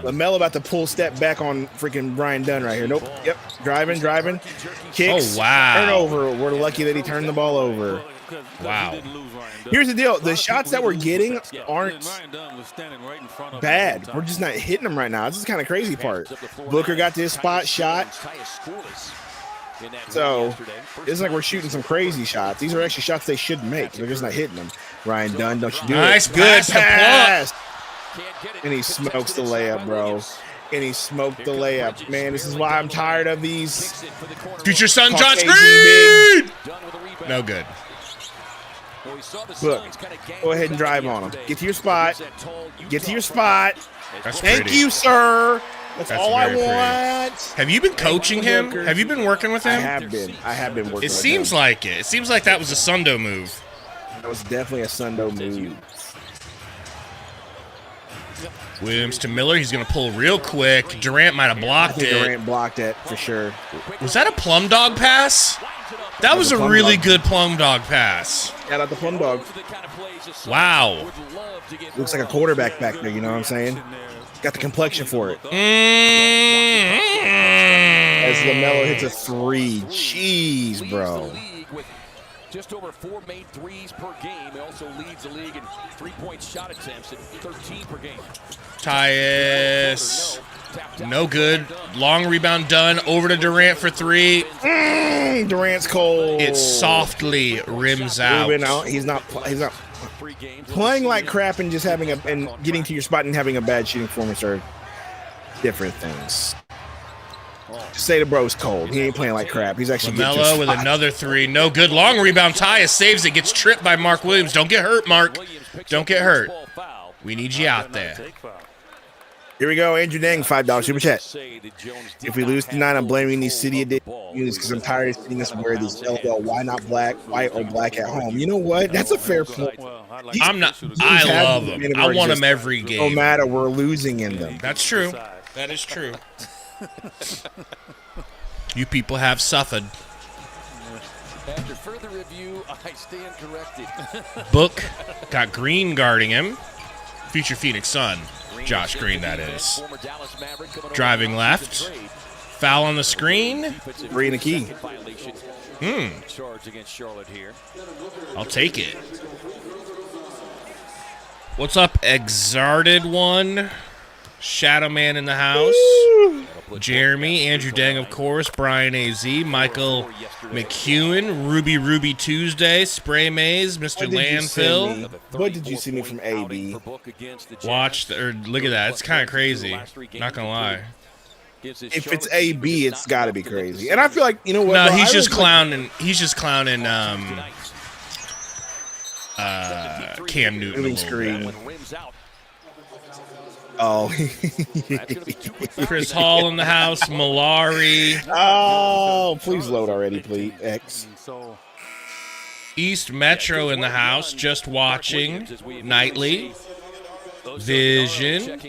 LaMelo about to pull step back on freaking Brian Dunn right here. Nope. Yep. Driving. Kicks. Oh, wow. Turnover. We're lucky that he turned the ball over. Wow. Here's the deal. The shots that we're getting aren't bad. We're just not hitting them right now. This is kind of crazy part. Booker got this spot shot. So it's like we're shooting some crazy shots. These are actually shots they should make. They're just not hitting them. Ryan Dunn, don't you do nice it. Good pass. And he smokes the layup, bro. And he smoked the layup. Man, this is why I'm tired of these. Future son, John Screen! No good. Look, go ahead and drive on him. Get to your spot. That's Thank pretty. you, sir. That's all I very want. pretty. Have you been coaching him? Have you been working with him? I have been working with him. It seems like it. It seems like that was a Sundo move. That was definitely a Sundo move. Williams to Miller. He's going to pull real quick. Durant might have blocked it. Durant blocked it for sure. Was that a plum dog pass? That was a really good plum dog pass. Shout out the plum dog. Wow. Looks like a quarterback back there, you know what I'm saying? Got the complexion for it. As LaMelo hits a three. Jeez, bro. Just over 4 made threes per game. He also leads the league in 3-point shot attempts at 13 per game. Tyus. No good. Long rebound done. Over to Durant for three. Durant's cold. It softly rims out. He's not playing like crap and just having and getting to your spot and having a bad shooting performance are different things. Just say the bro's cold. He ain't playing like crap. He's actually LaMelo with another three. No good. Long rebound. Tyus saves it. Gets tripped by Mark Williams. Don't get hurt, Mark. Don't get hurt. We need you out there. Here we go. Andrew Dang, $5 super chat. If we lose tonight, I'm blaming these city units because I'm tired of seeing us wear these LL. Why not white or black at home? You know what? That's a fair point. I'm not. I love them. I want them every game. No matter, we're losing in them. That's true. That is true. You people have suffered. After further review, I stand corrected. Book got Green guarding him. Future Phoenix Sun. Josh Green, that is. Driving left. Foul on the screen. Three and a key. I'll take it. What's up, Exarded One? Shadow Man in the house. Jeremy, Andrew Dang, of course, Brian AZ, Michael McEwen, Ruby Tuesday, Spray Maze, Mr. Landfill. What did you see me from AB? Look at that. It's kind of crazy. Not gonna lie. If it's AB, it's got to be crazy. And I feel like, you know what? No, bro, he's just clowning. He's just clowning. Cam Newton. Moving screen. Oh. Chris Hall in the house. Malari. Oh, please load already, please. X. East Metro in the house. Just watching. Nightly. Vision.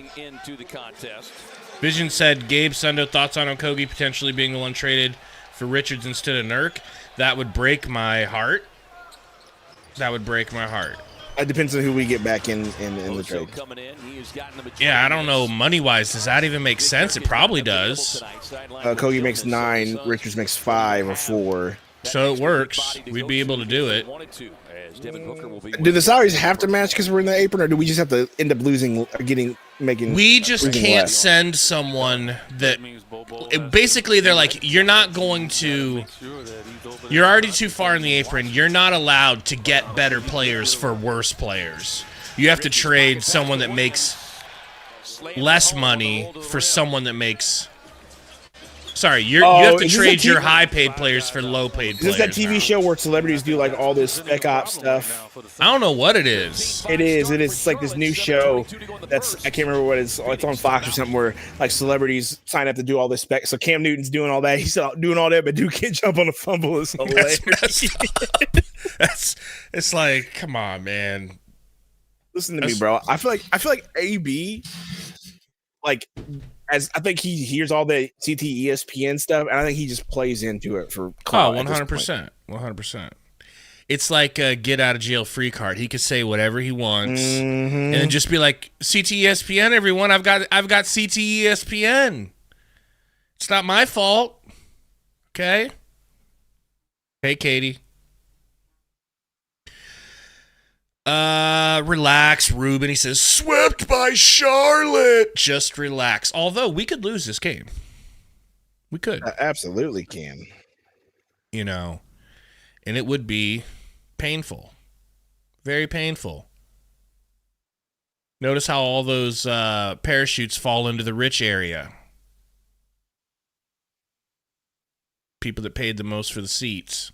Vision said, Gabe Sundo, thoughts on Okogie potentially being the one traded for Richards instead of Nurk? That would break my heart. That would break my heart. It depends on who we get back in the trade. Yeah, I don't know. Money-wise, does that even make sense? It probably does. Kogi makes 9. Richards makes 5 or 4. So it works. We'd be able to do it. Do the salaries have to match because we're in the apron, or do we just have to end up losing, making? We just can't less? send someone that. Basically, they're like, you're not going to. You're already too far in the apron. You're not allowed to get better players for worse players. You have to trade someone that makes less money for someone that makes. Sorry, you have to trade your high-paid players for low-paid players. Is this that TV show where celebrities do like all this spec ops stuff? I don't know what it is. It is. It's like this new show that's, I can't remember what it's on Fox or something, where like celebrities sign up to do all this spec. So Cam Newton's doing all that. He's doing all that, but dude can't jump on a fumble. It's hilarious. It's like, come on, man. Listen to me, bro. I feel like AB, like, as I think he hears all the CT ESPN stuff, and I think he just plays into it for clout. 100%. 100%. It's like a get out of jail free card. He could say whatever he wants, and then just be like, CTESPN, everyone. I've got CTESPN. It's not my fault. Okay. Hey, Katie. Relax, Ruben. He says, swept by Charlotte. Just relax. Although we could lose this game. We could. Absolutely can. You know, and it would be painful. Very painful. Notice how all those parachutes fall into the rich area. People that paid the most for the seats.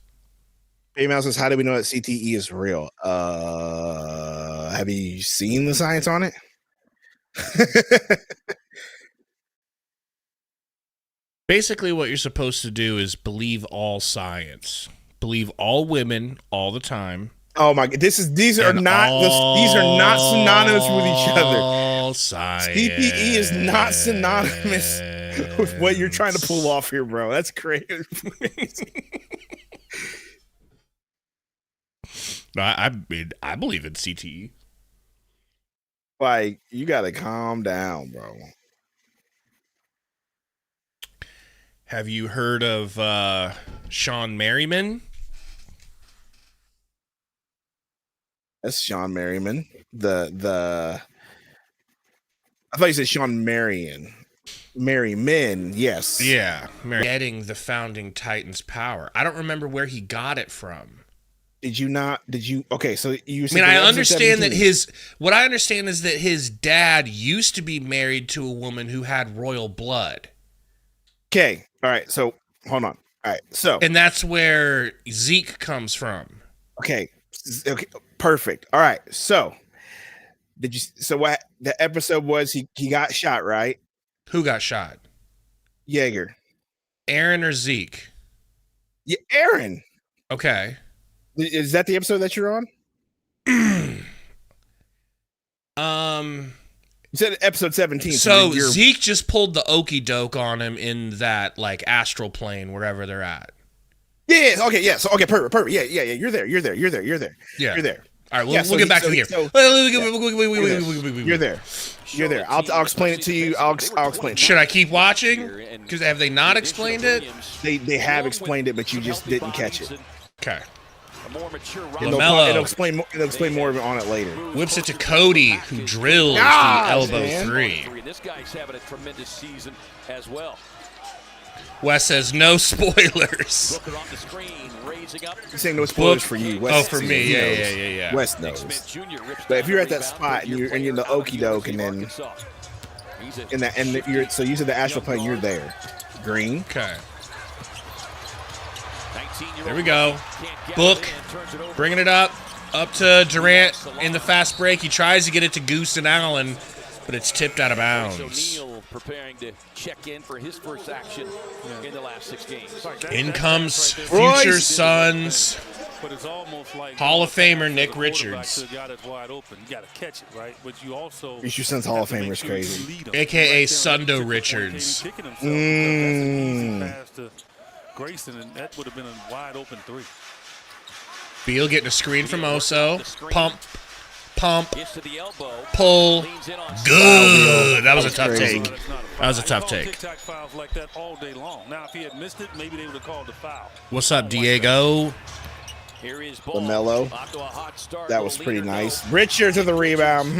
Email says, how do we know that CTE is real? Have you seen the science on it? Basically, what you're supposed to do is believe all science. Believe all women all the time. Oh my god, these are not synonymous with each other. All science. CTE is not synonymous with what you're trying to pull off here, bro. That's crazy. I believe in CTE. Like, you gotta calm down, bro. Have you heard of Sean Merriman? That's Sean Merriman. I thought you said Sean Marion. Merriman, yes. Yeah. Getting the founding Titans power. I don't remember where he got it from. Okay, so you said, I mean, I understand 17. What I understand is that his dad used to be married to a woman who had royal blood. Okay. All right. So hold on. All right. So, and that's where Zeke comes from. Okay. Perfect. All right. So what the episode was, he got shot, right? Who got shot? Yeager. Aaron or Zeke? Yeah, Aaron. Okay. Is that the episode that you're on? You said episode 17. So Zeke just pulled the okie doke on him in that like astral plane, wherever they're at. Yeah. Okay. Yeah. So okay. Perfect. Yeah. You're there. Yeah. You're there. All right. We'll get back to here. You're there. You're there. I'll explain it to you. I'll explain it. Should I keep watching? Because have they not explained it? They have explained it, but you just didn't catch it. Okay. LaMelo. It'll explain more on it later. Whips it to Cody, who drills the elbow three. This guy's having a tremendous season as well. Wes says no spoilers. He's saying no spoilers for you. Wes for me. Yeah. Wes knows. But if you're at that spot and you're in the okie doke, and then so you said the astral plane, you're there. Green. Okay. There we go. Book. Bringing it up to Durant in the fast break. He tries to get it to Goose and Allen, but it's tipped out of bounds. Preparing to check in for his first action in the last 6 games. In comes future Suns Hall of Famer Nick Richards. Future Suns Hall of Famer is crazy. AKA Sundo Richards. Grayson, and that would have been a wide open three. Beal getting a screen from Oso. Pump, pull. Good. That was a tough take. Tic-tac fouls like that all day long. Now, if he had missed it, maybe they would have called the foul. What's up, Diego? LaMelo. That was pretty nice. Richards with the rebound.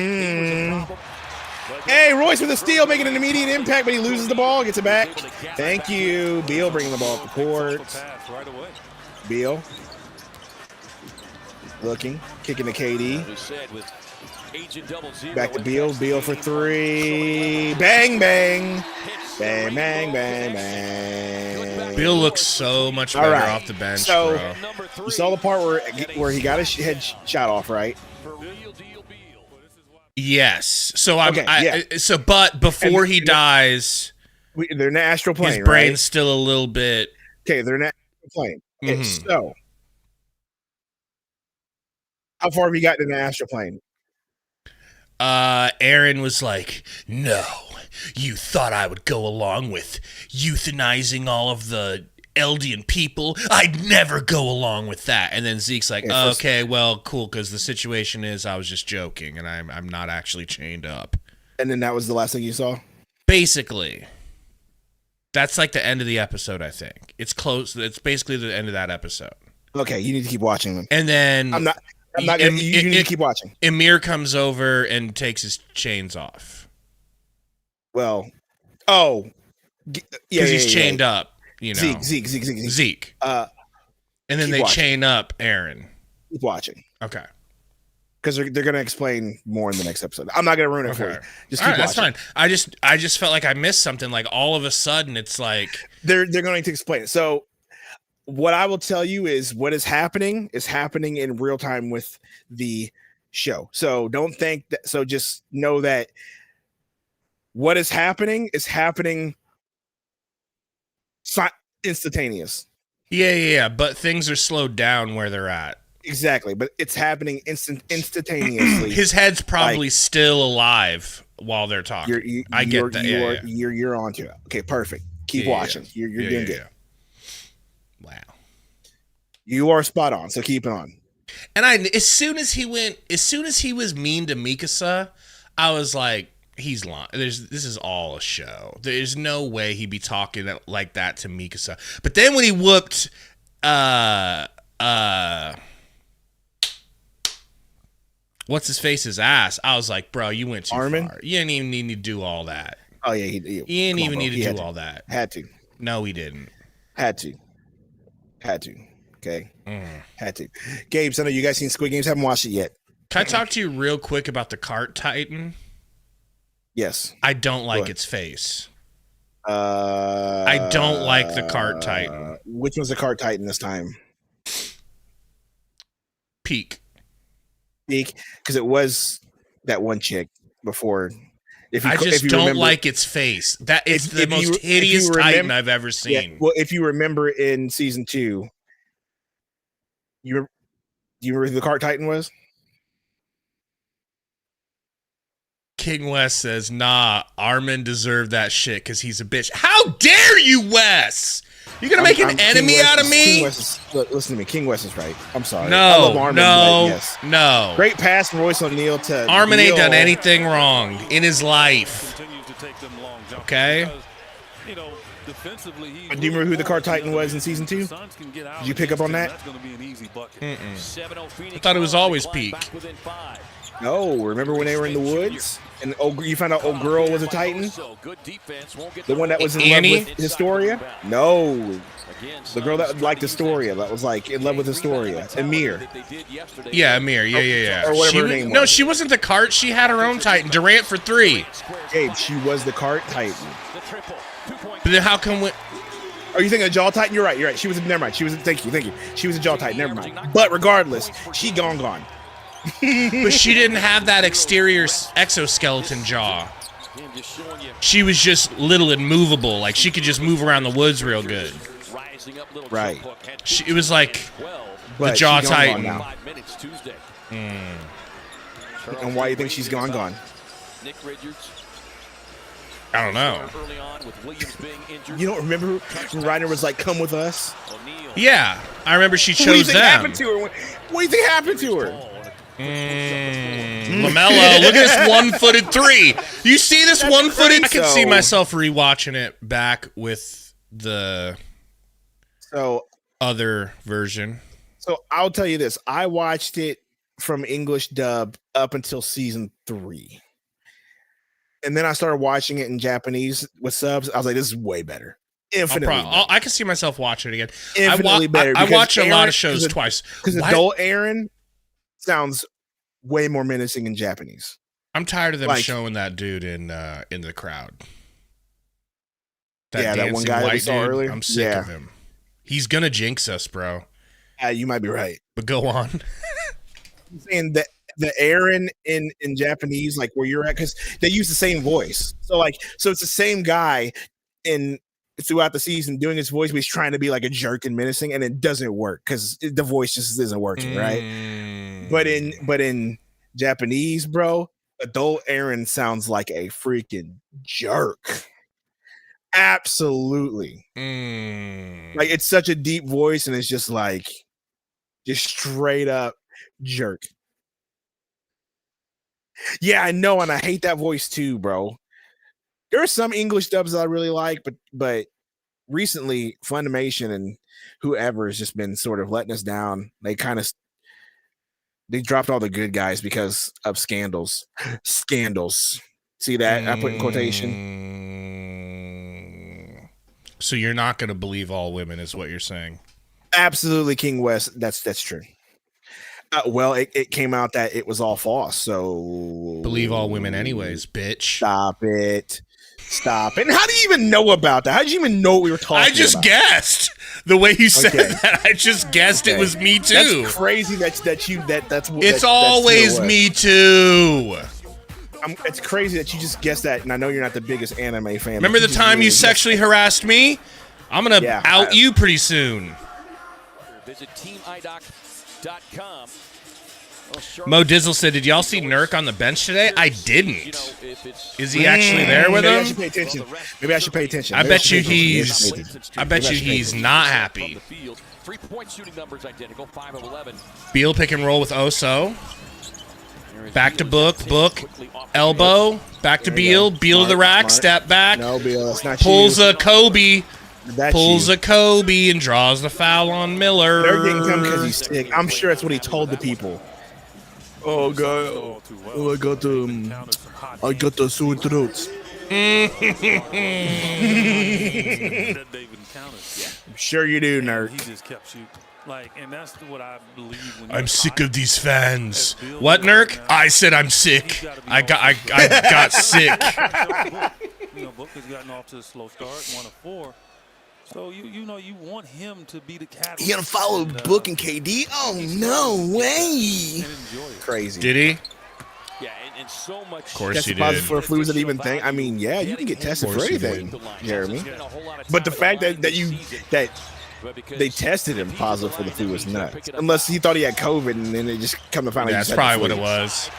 Hey, Royce with a steal, making an immediate impact, but he loses the ball, gets it back. Thank you. Beal bringing the ball up the court. Beal. Looking. Kicking to KD. Back to Beal. Beal for three. Bang, bang. Bang, bang, bang, bang. Beal looks so much better off the bench, so, bro. You saw the part where he got his head shot off, right? Yes. So but before he dies, they're in the astral plane. His brain's still a little bit. Okay, they're in the astral plane. Okay, so how far have you gotten in the astral plane? Aaron was like, "No, you thought I would go along with euthanizing all of the Eldian people. I'd never go along with that. And then Zeke's like, okay, well, cool, because the situation is I was just joking, and I'm not actually chained up. And then that was the last thing you saw? Basically. That's like the end of the episode, I think. It's close. It's basically the end of that episode. Okay, you need to keep watching them. And then... I'm not gonna, you need to keep watching. Emir comes over and takes his chains off. Well, because he's chained up. You know, Zeke. And then they chain up Aaron. Keep watching. Okay. Because they're going to explain more in the next episode. I'm not going to ruin it for you. Just keep watching. That's fine. I just felt like I missed something. Like all of a sudden, it's like they're going to explain it. So what I will tell you is what is happening in real time with the show. So don't think that. So just know that what is happening instantaneous. Yeah. But things are slowed down where they're at. Exactly, but it's happening instantaneously. His head's probably still alive while they're talking. I get that. You're onto it. Okay, perfect. Keep watching. You're doing good. Wow. You are spot on. So keep it on. And as soon as he was mean to Mikasa, I was like, he's lying. This is all a show. There's no way he'd be talking like that to Mikasa. But then when he whooped what's his face's ass, I was like, bro, you went too far. You didn't even need to do all that. Oh yeah, he didn't even need to do all that. Had to. No, he didn't. Had to. Okay. Had to. Gabe, Sundo, you guys seen Squid Games? Haven't watched it yet. Can I talk to you real quick about the cart titan? Yes. I don't like its face. I don't like the cart titan. Which one's the cart titan this time? Peak, because it was that one chick before. I just don't like its face. That it's the most hideous titan I've ever seen. Yeah, well, if you remember in season 2, do you remember who the cart titan was? King West says, nah, Armin deserved that shit because he's a bitch. How dare you, Wes? You gonna make an enemy out of me? Look, listen to me. King West is right. I'm sorry. No, I love Armin, yes. No. Great pass from Royce O'Neal to Armin ain't done anything wrong in his life. Okay? Do you remember who the cart titan was in season 2? Did you pick up on that? I thought it was always Peak. No, remember when they were in the woods and you found out old girl was a titan? The one that was in love with Historia? No. The girl that liked Historia, that was like in love with Historia. Amir. Yeah, Amir. Yeah. Or whatever her name was. No, she wasn't the cart. She had her own titan. Durant for 3. Gabe, she was the cart titan. But then how come Are you thinking of Jaw Titan? You're right. She was. Never mind. She was. Thank you. She was a Jaw Titan. Never mind. But regardless, she gone. But she didn't have that exterior exoskeleton jaw. She was just little and movable. Like she could just move around the woods real good. Right. It was like the Jaw Titan. Now. And why do you think she's gone? I don't know. You don't remember when Reiner was like, "Come with us"? Yeah, I remember she chose them. What do you think them. happened to her? What do you think happened to her? LaMelo, look at this one-footed 3. You see this one-footed? I can see myself rewatching it back with the other version. So I'll tell you this: I watched it from English dub up until season 3. And then I started watching it in Japanese with subs. I was like, this is way better. Infinitely better. I can see myself watching it again. Infinitely better. I watch a lot of shows twice. Because adult Aaron sounds way more menacing in Japanese. I'm tired of them showing that dude in the crowd. That one guy that we saw earlier. I'm sick of him. He's going to jinx us, bro. You might be right. But go on. I'm saying that the Aaron in Japanese, like where you're at, because they use the same voice. So it's the same guy throughout the season doing his voice, but he's trying to be like a jerk and menacing, and it doesn't work because the voice just isn't working, right? But in Japanese, bro, adult Aaron sounds like a freaking jerk. Absolutely. Like it's such a deep voice, and it's just like just straight up jerk. Yeah, I know, and I hate that voice too, bro. There are some English dubs that I really like, but recently Funimation and whoever has just been sort of letting us down. They dropped all the good guys because of scandals. Scandals. See that? I put in quotation. So you're not going to believe all women is what you're saying. Absolutely, King West. That's true. Well, it came out that it was all false. So believe all women anyways, bitch. Stop it. And how do you even know about that? How did you even know what we were talking about? I just guessed. The way you said that, I just guessed it was me too. That's crazy that's it's always me too. It's crazy that you just guessed that, and I know you're not the biggest anime fan. Remember the time you sexually harassed me? I'm going to out you pretty soon. Visit teamidoc.com. Mo Dizzle said, did y'all see Nurk on the bench today? I didn't. Is he actually there with him? I should pay attention. Maybe I should pay attention. I bet you he's not happy. 3-point shooting numbers identical, 5 of 11. Beal pick and roll with Oso. Back to Book, elbow, back to Beal, Beal to the rack, step back. No, Beal, that's not pulls you. a Kobe. Pulls a Kobe and draws the foul on Miller. They're getting him because he's sick. I'm sure that's what he told the people. Oh God! Oh, I got the sore throats. I'm sure you do, nerd. He just kept shooting. And that's what I believe. I'm sick of these fans. What, Nurk? I said I'm sick. I got sick. Book has gotten off to a slow start, 1 of 4. So you want him to be the catalyst. He gonna follow Book and KD? Oh no way! Crazy. Did he? Yeah, and so much. Of course he did. For flu is that even thing? I mean, yeah, you can get tested for anything, Jeremy. But the fact that they tested him positive for the flu was nuts. Unless he thought he had COVID and then they just come to find out. That's probably what it was.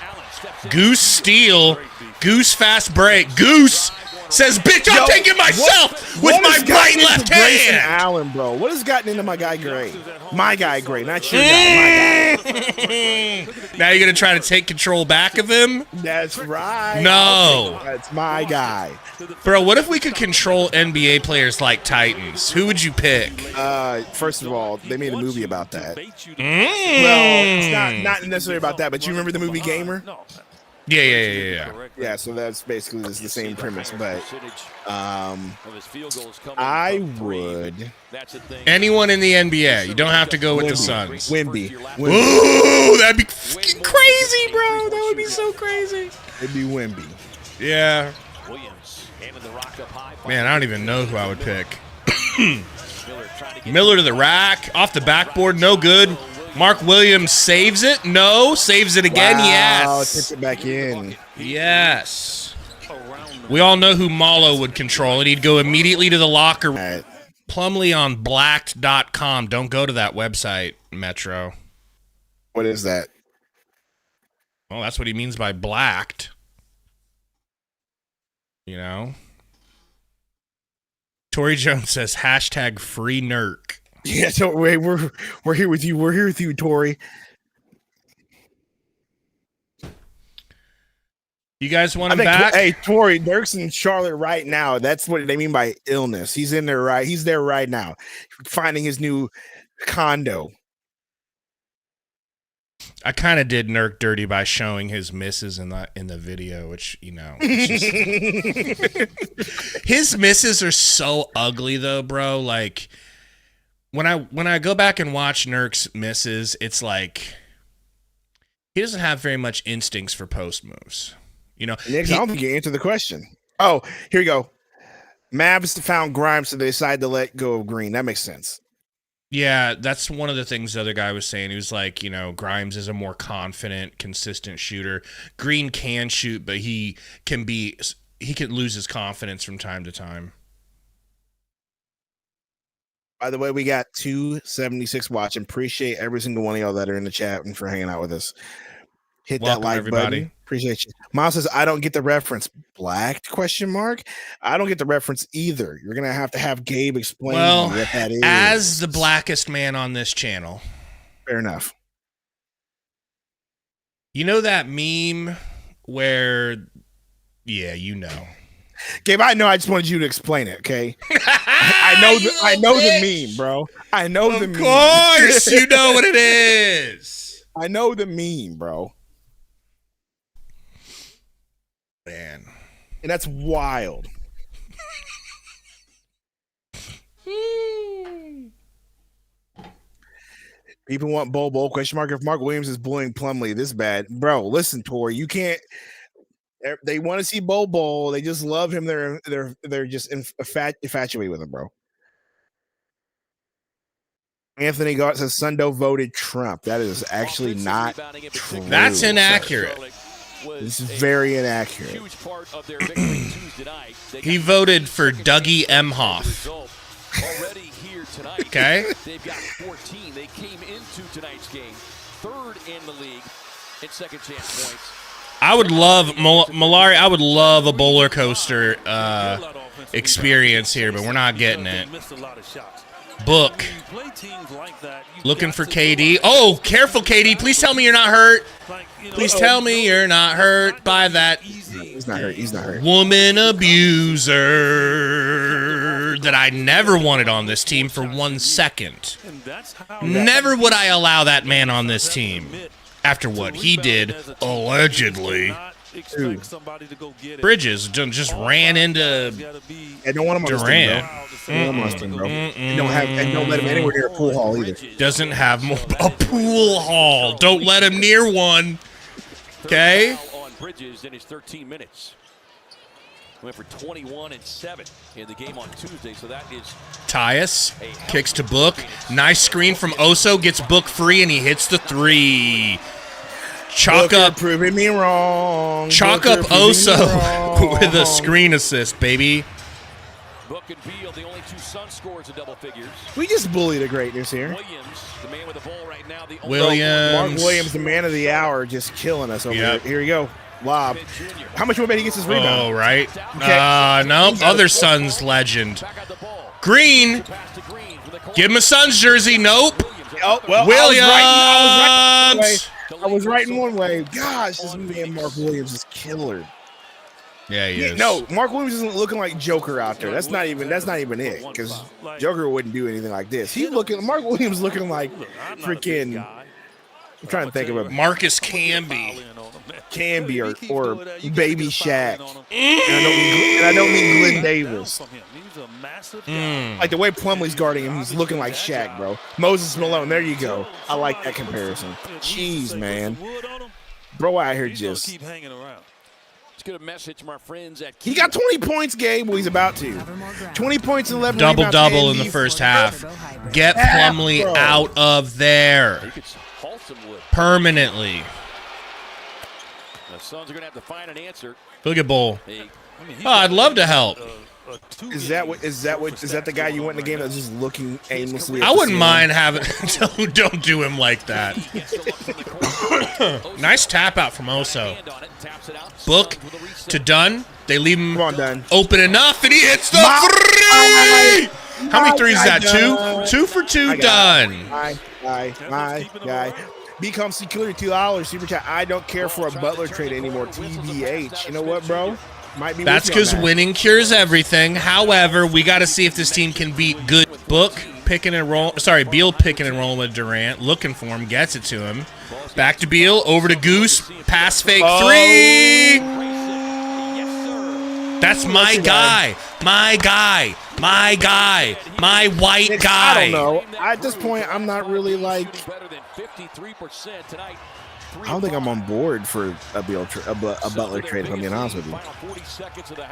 Goose steal. Goose fast break. Goose says, bitch, I'm taking myself with my right and left hand. Allen, bro. What has gotten into my guy Gray? My guy Gray, not your guy. My guy. Now you're going to try to take control back of him? That's right. No. That's my guy. Bro, what if we could control NBA players like Titans? Who would you pick? First of all, they made a movie about that. Well, it's not necessarily about that, but you remember the movie Gamer? Yeah. So that's basically the same premise, but I would. Anyone in the NBA. You don't have to go with the Suns. Wimby. Ooh, that'd be fucking crazy, bro. That would be so crazy. It'd be Wimby. Yeah. Man, I don't even know who I would pick. Miller to the rack, off the backboard, no good. Mark Williams saves it. No. Saves it again. Wow, Yes. tips it back in. Yes. We all know who Malo would control it. He'd go immediately to the locker room. Right. Plumlee on blacked.com. Don't go to that website, Metro. What is that? Well, that's what he means by blacked. You know? Tori Jones says, hashtag free Nurk. Yeah, don't wait. We're here with you. We're here with you, Tori. You guys want him back? Hey, Tori, Nurk's in Charlotte right now. That's what they mean by illness. He's in there right. He's there right now, finding his new condo. I kind of did Nurk dirty by showing his misses in the video, which, you know. His misses are so ugly, though, bro. Like, when I go back and watch Nurk's misses, it's like he doesn't have very much instincts for post moves. You know, Nick, I don't think you answered the question. Oh, here you go. Mavs found Grimes, so they decided to let go of Green. That makes sense. Yeah, that's one of the things the other guy was saying. He was like, you know, Grimes is a more confident, consistent shooter. Green can shoot, but he can lose his confidence from time to time. By the way, we got 276 watching. Appreciate every single one of y'all that are in the chat and for hanging out with us. Hit Welcome, that like everybody. button. Appreciate you. Miles says, I don't get the reference. Black question mark? I don't get the reference either. You're going to have Gabe explain Well, what that is. as the blackest man on this channel. Fair enough. You know that meme where, yeah, you know. Gabe, I know. I just wanted you to explain it, okay? I know the meme, bro. I know the meme. Of course, you know what it is. I know the meme, bro. Man. And that's wild. People want Bowl question mark. If Mark Williams is bullying Plumlee this bad, bro, listen, Tori, you can't. They want to see Bowl. They just love him. They're just infatuated with him, bro. Anthony Gart says Sundo voted Trump. That is actually not true. That's inaccurate. This is very inaccurate. He voted for Dougie Emhoff. Okay. They've got 14. They came into tonight's game third in the league in second chance points. I would love Malari. I would love a bowler coaster experience here, but we're not getting it. Book. Looking for KD. Oh, careful, KD. Please tell me you're not hurt. Please tell me you're not hurt by that. He's not hurt. He's not hurt. Woman abuser that I never wanted on this team for 1 second. Never would I allow that man on this team after what he did, allegedly. Dude. Bridges just ran into I don't want him on Durant. Don't let him anywhere near a pool hall either. Doesn't have a pool hall. Don't let him near one. Okay. On Bridges in his 13 minutes. Went for 21 and 7 in the game on Tuesday, so that is Tyus kicks to Book. Nice screen from Oso, gets Book free, and he hits the three. Chalk Booker up, proving me wrong. chalk Booker up proving me Oso wrong. with a screen assist, baby. Book and Beal, the only two Suns scores in double figures. We just bullied the greatness here. Williams, the man with the ball right now. The Williams. Mark Williams, the man of the hour, just killing us over Yep. here. Here we go. Lob. How much more bet he gets his rebound? Oh, right. Okay. No, other Suns legend. Green. Give him a Suns jersey. Nope. Oh, well, Williams. I was right in one way. Gosh, this man Mark Williams is killer. Yeah, he is. No, Mark Williams isn't looking like Joker out there. That's not even it. Because Joker wouldn't do anything like this. Mark Williams looking like freaking. I'm trying to think of a Marcus Camby. or Baby Shaq. And I don't mean Glenn Davis. Like the way Plumlee's guarding him, he's looking like Shaq, bro. Moses Malone, there you go. I like that comparison. Jeez, man. Bro out here just. Let's get a message from our friends at He got 20 points, Gabe. Well, he's about to. 20 points and 11 rebounds. Double-double in the first half. Get Plumlee out of there. Permanently. The Suns are going to have to find an answer. Look at Bull. Oh, I'd love to help. Is that the guy you went in the game that's just looking aimlessly? I wouldn't mind having. Don't do him like that. Nice tap out from Oso. Book to Dunn. They leave him open enough, and he hits the three. How many threes is that? Two for two. Done. My guy. Become security $2 super chat. I don't care for a Butler trade anymore. TBH. You know what, bro? Might be. That's because winning cures everything. However, we got to see if this team can beat good. Book picking and roll. Sorry, Beal picking and rolling with Durant. Looking for him. Gets it to him. Back to Beal. Over to Goose. Pass fake three. That's my guy. My white guy. I don't know. At this point, I'm not really like. I don't think I'm on board for a Butler trade, if I'm being honest with you.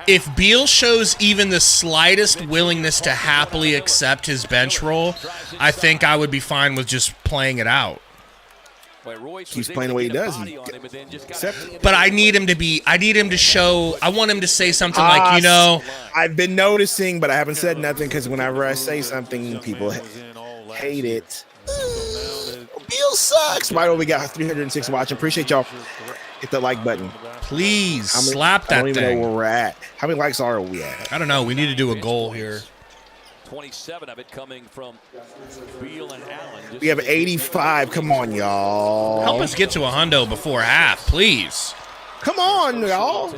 If Beal shows even the slightest willingness to happily accept his bench role, I think I would be fine with just playing it out. He's playing the way he does. But I need him to show. I want him to say something like, you know. I've been noticing, but I haven't said nothing because whenever I say something, people hate it. Beal still sucks. Right over, we got 306 watching. Appreciate y'all. Hit the like button. Please slap that I don't even thing. know where we're at. How many likes are we at? I don't know. We need to do a goal here. 27 of it coming from Beal and Allen. We have 85. Come on, y'all. Help us get to a hundo before half, please. Come on, y'all.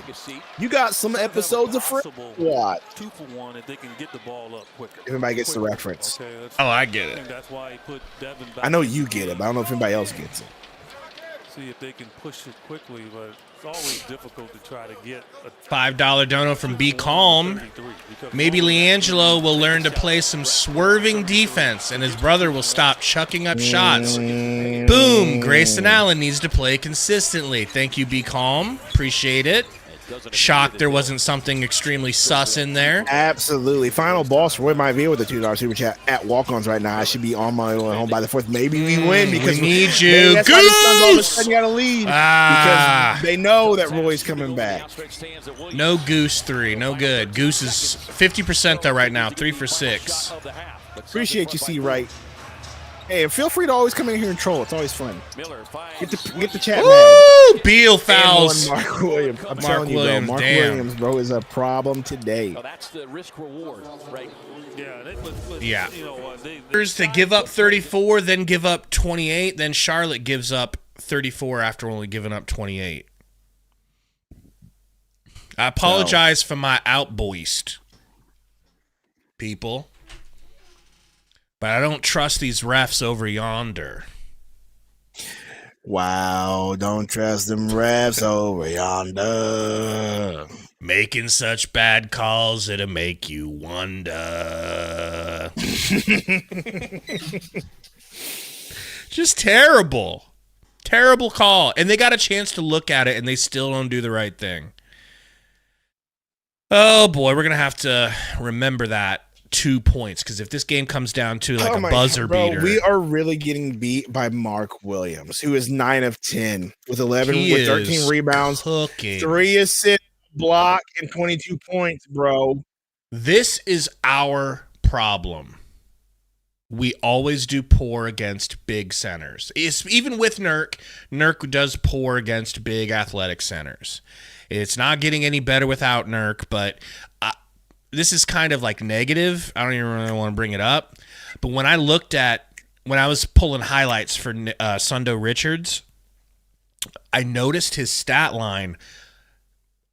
You got some episodes of free. What? 2 for 1 if they can get the ball up quicker. Everybody gets the reference. Okay, Oh, I get it. that's why he put Devin back. I know you get it, but I don't know if anybody else gets it. See if they can push it quickly, but it's always difficult to try to get a $5 dono from Be Calm. Maybe Leangelo will learn to play some swerving defense, and his brother will stop chucking up shots. Boom! Grayson Allen needs to play consistently. Thank you, Be Calm. Appreciate it. Shocked there wasn't something extremely sus in there. Absolutely. Final boss for Roy Maivia with the $2 super chat at walk-ons right now. I should be on my way home by the 4th. Maybe we win because we need you. That's why the Suns all of a sudden got to lead Ah. because they know that Roy's coming back. No Goose 3. No good. Goose is 50% though right now. 3 for 6. Appreciate you, C. Right. Hey, and feel free to always come in here and troll. It's always fun. Get the chat mad. Woo! Beal fouls. And Mark Williams. I'm Mark telling you, bro. Williams, Mark damn. Williams, bro, is a problem today. That's the risk reward, right? Yeah. To give up 34, then give up 28, then Charlotte gives up 34 after only giving up 28. I apologize for my outburst, people. But I don't trust these refs over yonder. Wow, don't trust them refs over yonder. Making such bad calls, it'll make you wonder. Just terrible. Terrible call. And they got a chance to look at it, and they still don't do the right thing. Oh, boy, we're going to have to remember that. 2 points, because if this game comes down to like a buzzer beater, we are really getting beat by Mark Williams, who is 9 of 10 with 13 rebounds, cooking. 3 assists, block, and 22 points, bro. This is our problem. We always do poor against big centers. Even with Nurk does poor against big athletic centers. It's not getting any better without Nurk, but this is kind of like negative. I don't even really want to bring it up. But when I was pulling highlights for Sundo Richards, I noticed his stat line.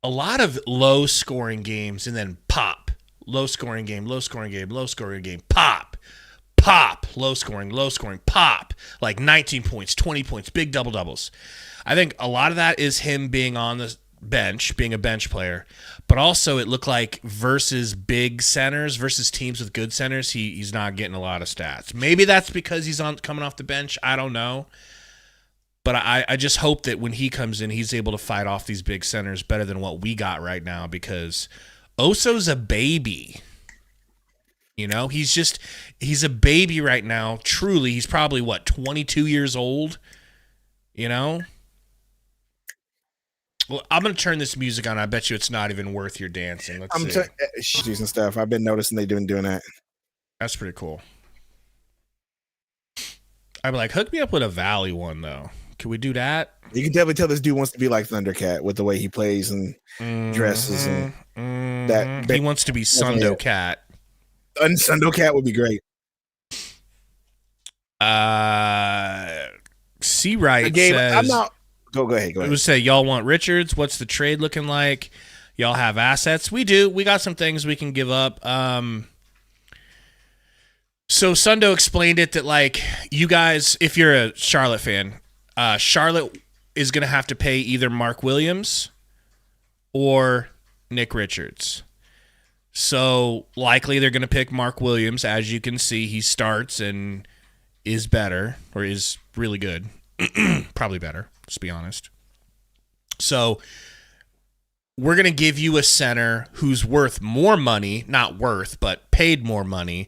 A lot of low-scoring games and then pop. Low-scoring game, low-scoring game, low-scoring game, pop. Pop. Low-scoring, pop. Like 19 points, 20 points, big double-doubles. I think a lot of that is him being on the bench, being a bench player. But also it looked like versus big centers, versus teams with good centers, he's not getting a lot of stats. Maybe that's because he's coming off the bench. I don't know. But I just hope that when he comes in, he's able to fight off these big centers better than what we got right now, because Oso's a baby. You know, he's a baby right now. Truly, he's probably, 22 years old? You know? Well, I'm going to turn this music on. I bet you it's not even worth your dancing. Let's see. Shoes and stuff. I've been noticing they've been doing that. That's pretty cool. I'd be like, hook me up with a Valley one, though. Can we do that? You can definitely tell this dude wants to be like Thundercat with the way he plays and dresses. And that. He wants to be Sundo Cat. Sundo Cat would be great. C-Right says... I'm not... Go ahead. It would say, y'all want Richards? What's the trade looking like? Y'all have assets? We do. We got some things we can give up. So Sundo explained it that, like, you guys, if you're a Charlotte fan, Charlotte is going to have to pay either Mark Williams or Nick Richards. So likely they're going to pick Mark Williams. As you can see, he starts and is better, or is really good. Probably better, let's be honest. So we're going to give you a center who's worth more money, not worth, but paid more money.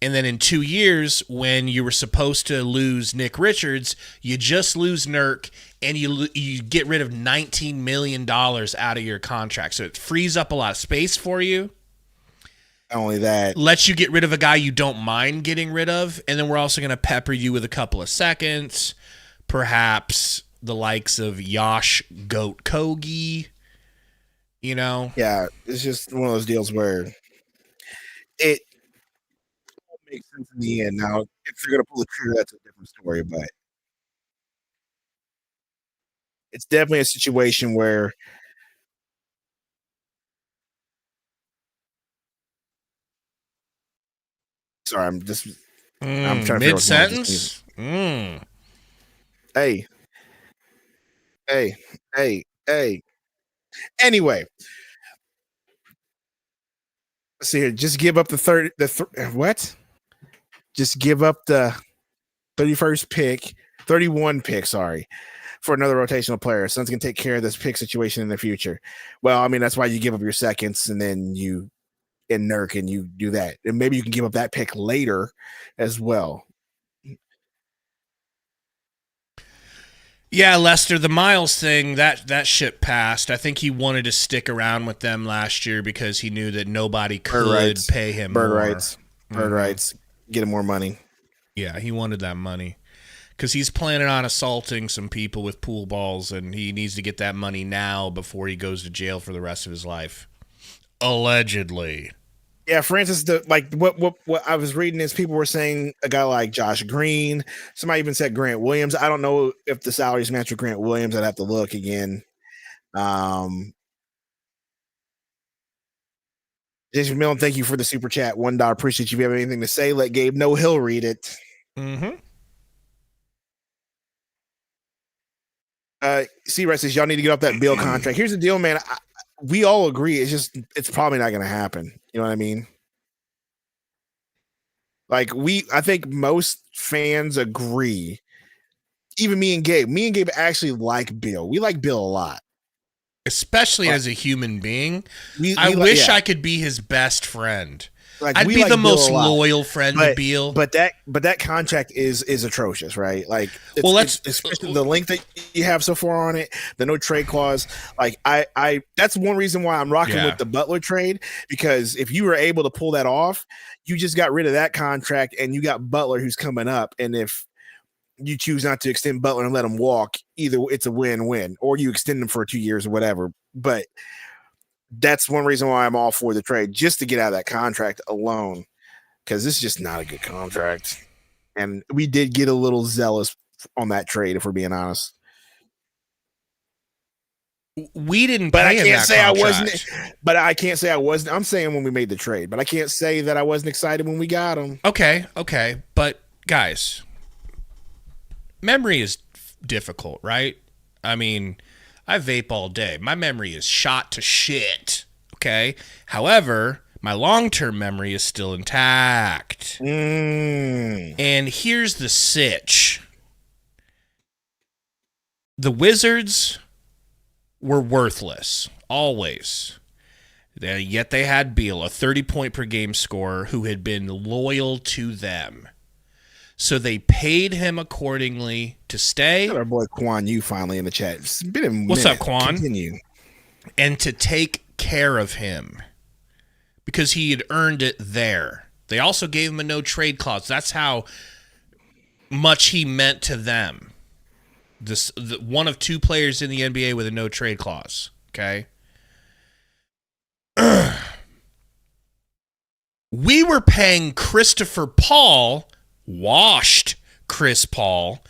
And then in 2 years, when you were supposed to lose Nick Richards, you just lose Nurk, and you get rid of $19 million out of your contract. So it frees up a lot of space for you. Not only that, lets you get rid of a guy you don't mind getting rid of, and then we're also going to pepper you with a couple of seconds. perhaps the likes of Yosh Goat Kogi, you know? Yeah, it's just one of those deals where it makes sense in the end. Now, if you're going to pull the trigger, that's a different story, but it's definitely a situation where sorry, I'm trying to figure out what's Mid-sentence? Hey. Anyway, let's see here. Just give up what? Just give up the 31 pick, sorry, for another rotational player. Suns can take care of this pick situation in the future. Well, I mean, that's why you give up your seconds and then you and Nurk and you do that. And maybe you can give up that pick later as well. Yeah, Lester, the Miles thing, that ship passed. I think he wanted to stick around with them last year because he knew that nobody could pay him Bird more. rights, get him more money. Yeah, he wanted that money because he's planning on assaulting some people with pool balls, and he needs to get that money now before he goes to jail for the rest of his life. Allegedly. Yeah, Francis, what I was reading is people were saying a guy like Josh Green. Somebody even said Grant Williams. I don't know if the salaries match with Grant Williams. I'd have to look again. Jason Millen, thank you for the super chat. $1. Appreciate you. If you have anything to say, let Gabe know. He'll read it. C-Rex says, y'all need to get off that Bill contract. Here's the deal, man. We all agree. It's probably not going to happen. You know what I mean? Like I think most fans agree. Even me and Gabe. Me and Gabe actually like Bill. We like Bill a lot. Especially as a human being. I wish I could be his best friend. Like, I'd be the most loyal friend to Beal. But that contract is atrocious, right? Like, especially the length that you have so far on it, the no trade clause. Like, I that's one reason why I'm rocking with the Butler trade, because if you were able to pull that off, you just got rid of that contract and you got Butler who's coming up. And if you choose not to extend Butler and let him walk, either it's a win-win, or you extend him for 2 years or whatever. But that's one reason why I'm all for the trade, just to get out of that contract alone, because this is just not a good contract. And we did get a little zealous on that trade, if we're being honest. We didn't pay him that contract. But I can't say I wasn't. I'm saying when we made the trade, but I can't say that I wasn't excited when we got him. Okay. But, guys, memory is difficult, right? I mean, I vape all day. My memory is shot to shit, okay? However, my long-term memory is still intact. And here's the sitch. The Wizards were worthless, always. Yet they had Beal, a 30-point-per-game scorer who had been loyal to them. So they paid him accordingly to stay. Got our boy Quan Yu finally in the chat. It's been a minute. What's up, Quan? Continue. And to take care of him because he had earned it there. They also gave him a no-trade clause. That's how much he meant to them. One of two players in the NBA with a no-trade clause. Okay? We were paying Christopher Paul, washed Chris Paul,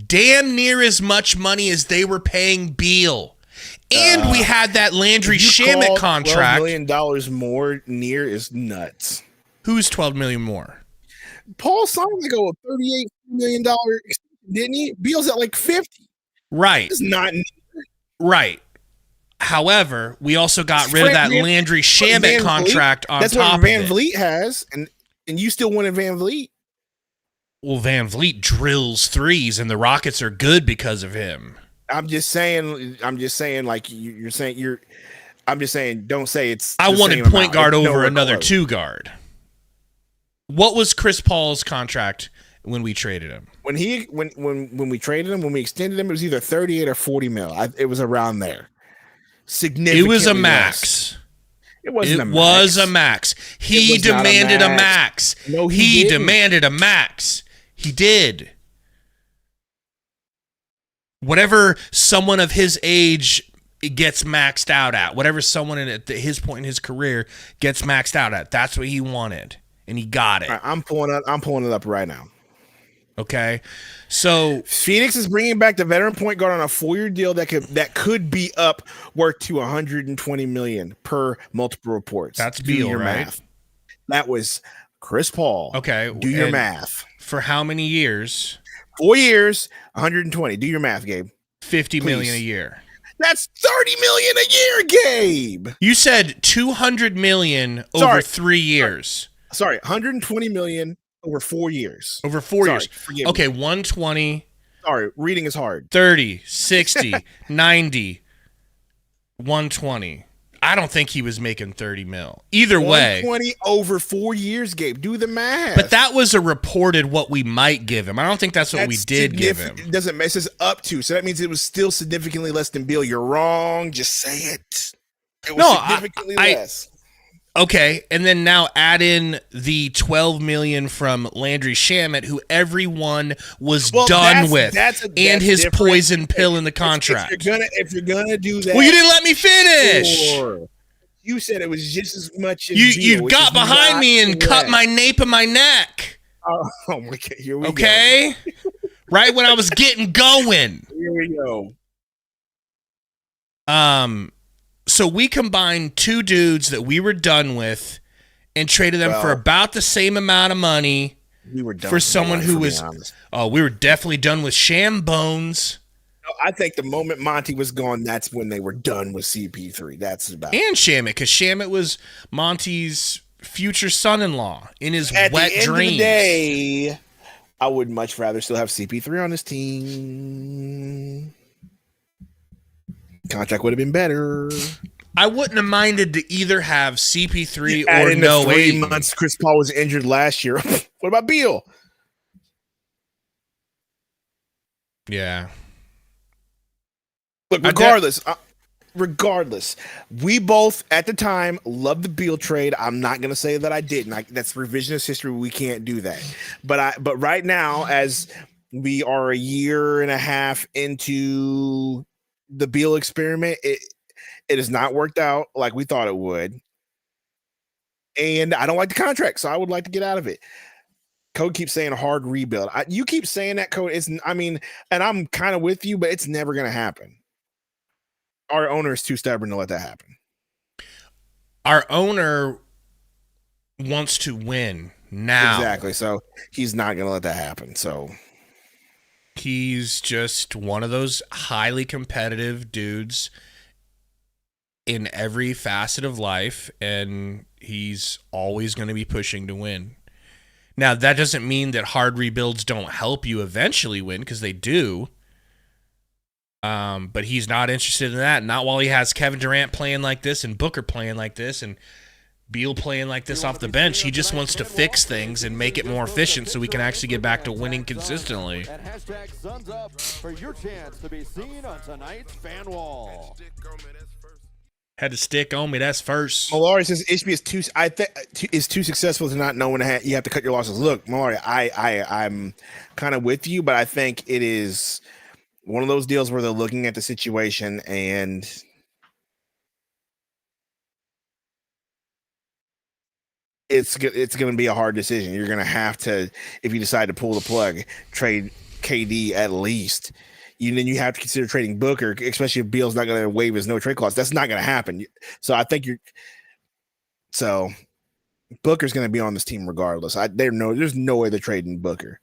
damn near as much money as they were paying Beal. And we had that Landry Shamet contract. $12 million more near is nuts. Who's $12 million more? Paul signed like a $38 million, didn't he? Beal's at like 50. Right. It's not near. Right. However, we also got rid of that Landry Shamet contract on top of it. That's what Van Vliet has, and you still wanted Van Vliet. Well, Van Vliet drills threes, and the Rockets are good because of him. I'm just saying, like you're saying, I'm just saying, don't say it's. I wanted point guard over another two guard. What was Chris Paul's contract when we traded him? When we traded him, when we extended him, it was either 38 or 40 mil. It was around there. Significantly. It was a max. It wasn't a max. It was a max. He demanded a max. No, he demanded a max. He did. whatever someone of his age gets maxed out at, whatever someone at his point in his career gets maxed out at, that's what he wanted, and he got it. Right, I'm pulling it up right now. Okay, so Phoenix is bringing back the veteran point guard on a 4-year deal that could be up worth to $120 million per multiple reports. That's Beal, your right? Math. That was Chris Paul. Okay, do your math. For how many years? 4 years, 120. Do your math, Gabe. $50 million a year. That's $30 million a year, Gabe. You said $200 million over 3 years. Sorry, $120 million over 4 years. Over 4 years. Okay, me. 120. Sorry, reading is hard. 30, 60, 90, 120. I don't think he was making 30 mil. Either way. 120 over 4 years, Gabe. Do the math. But that was a reported what we might give him. I don't think that's what we did give him. It doesn't mess us up to. So that means it was still significantly less than Beal. You're wrong. Just say it. It was significantly less. Okay, and then now add in the $12 million from Landry Shamet, who everyone was done with, and his different poison pill in the contract. If you're gonna do that, well, you didn't let me finish. Sure. You said it was just as much as you got behind me and cut my nape of my neck. Oh my God! Here we go. Right when I was getting going. Here we go. So we combined two dudes that we were done with and traded them for about the same amount of money. We were done for someone who was. Oh, we were definitely done with Sham Bones. I think the moment Monty was gone, that's when they were done with CP3. That's about and Shamit, because Shamit was Monty's future son-in-law in his At wet the end dreams. Of the day, I would much rather still have CP3 on this team. Contract would have been better. I wouldn't have minded to either have CP3 or in no 3 months. Chris Paul was injured last year. What about Beal? Yeah. Look, regardless, we both at the time loved the Beal trade. I'm not going to say that I didn't. That's revisionist history. We can't do that. But right now, as we are a year and a half into the Beal experiment, it has not worked out like we thought it would. And I don't like the contract, so I would like to get out of it. Code keeps saying a hard rebuild. You keep saying that, Code. And I'm kind of with you, but it's never going to happen. Our owner is too stubborn to let that happen. Our owner wants to win now. Exactly. So he's not going to let that happen. So he's just one of those highly competitive dudes in every facet of life, and he's always going to be pushing to win. Now, that doesn't mean that hard rebuilds don't help you eventually win, because they do. But he's not interested in that. Not while he has Kevin Durant playing like this and Booker playing like this and Beal playing like this off the bench. He just wants to fix things and make it more efficient so we can actually get back to winning consistently. And hashtag Suns up for your chance to be seen on tonight's fan wall. Had to stick on me. That's first. Malari says HB is too successful to not know when you have to cut your losses. Look, Malari, I'm kind of with you, but I think it is one of those deals where they're looking at the situation and it's going to be a hard decision. You're going to have to, if you decide to pull the plug, trade KD at least. Then you have to consider trading Booker, especially if Beal's not going to waive his no trade clause. That's not going to happen. So I think Booker's going to be on this team regardless. There's no way they're trading Booker.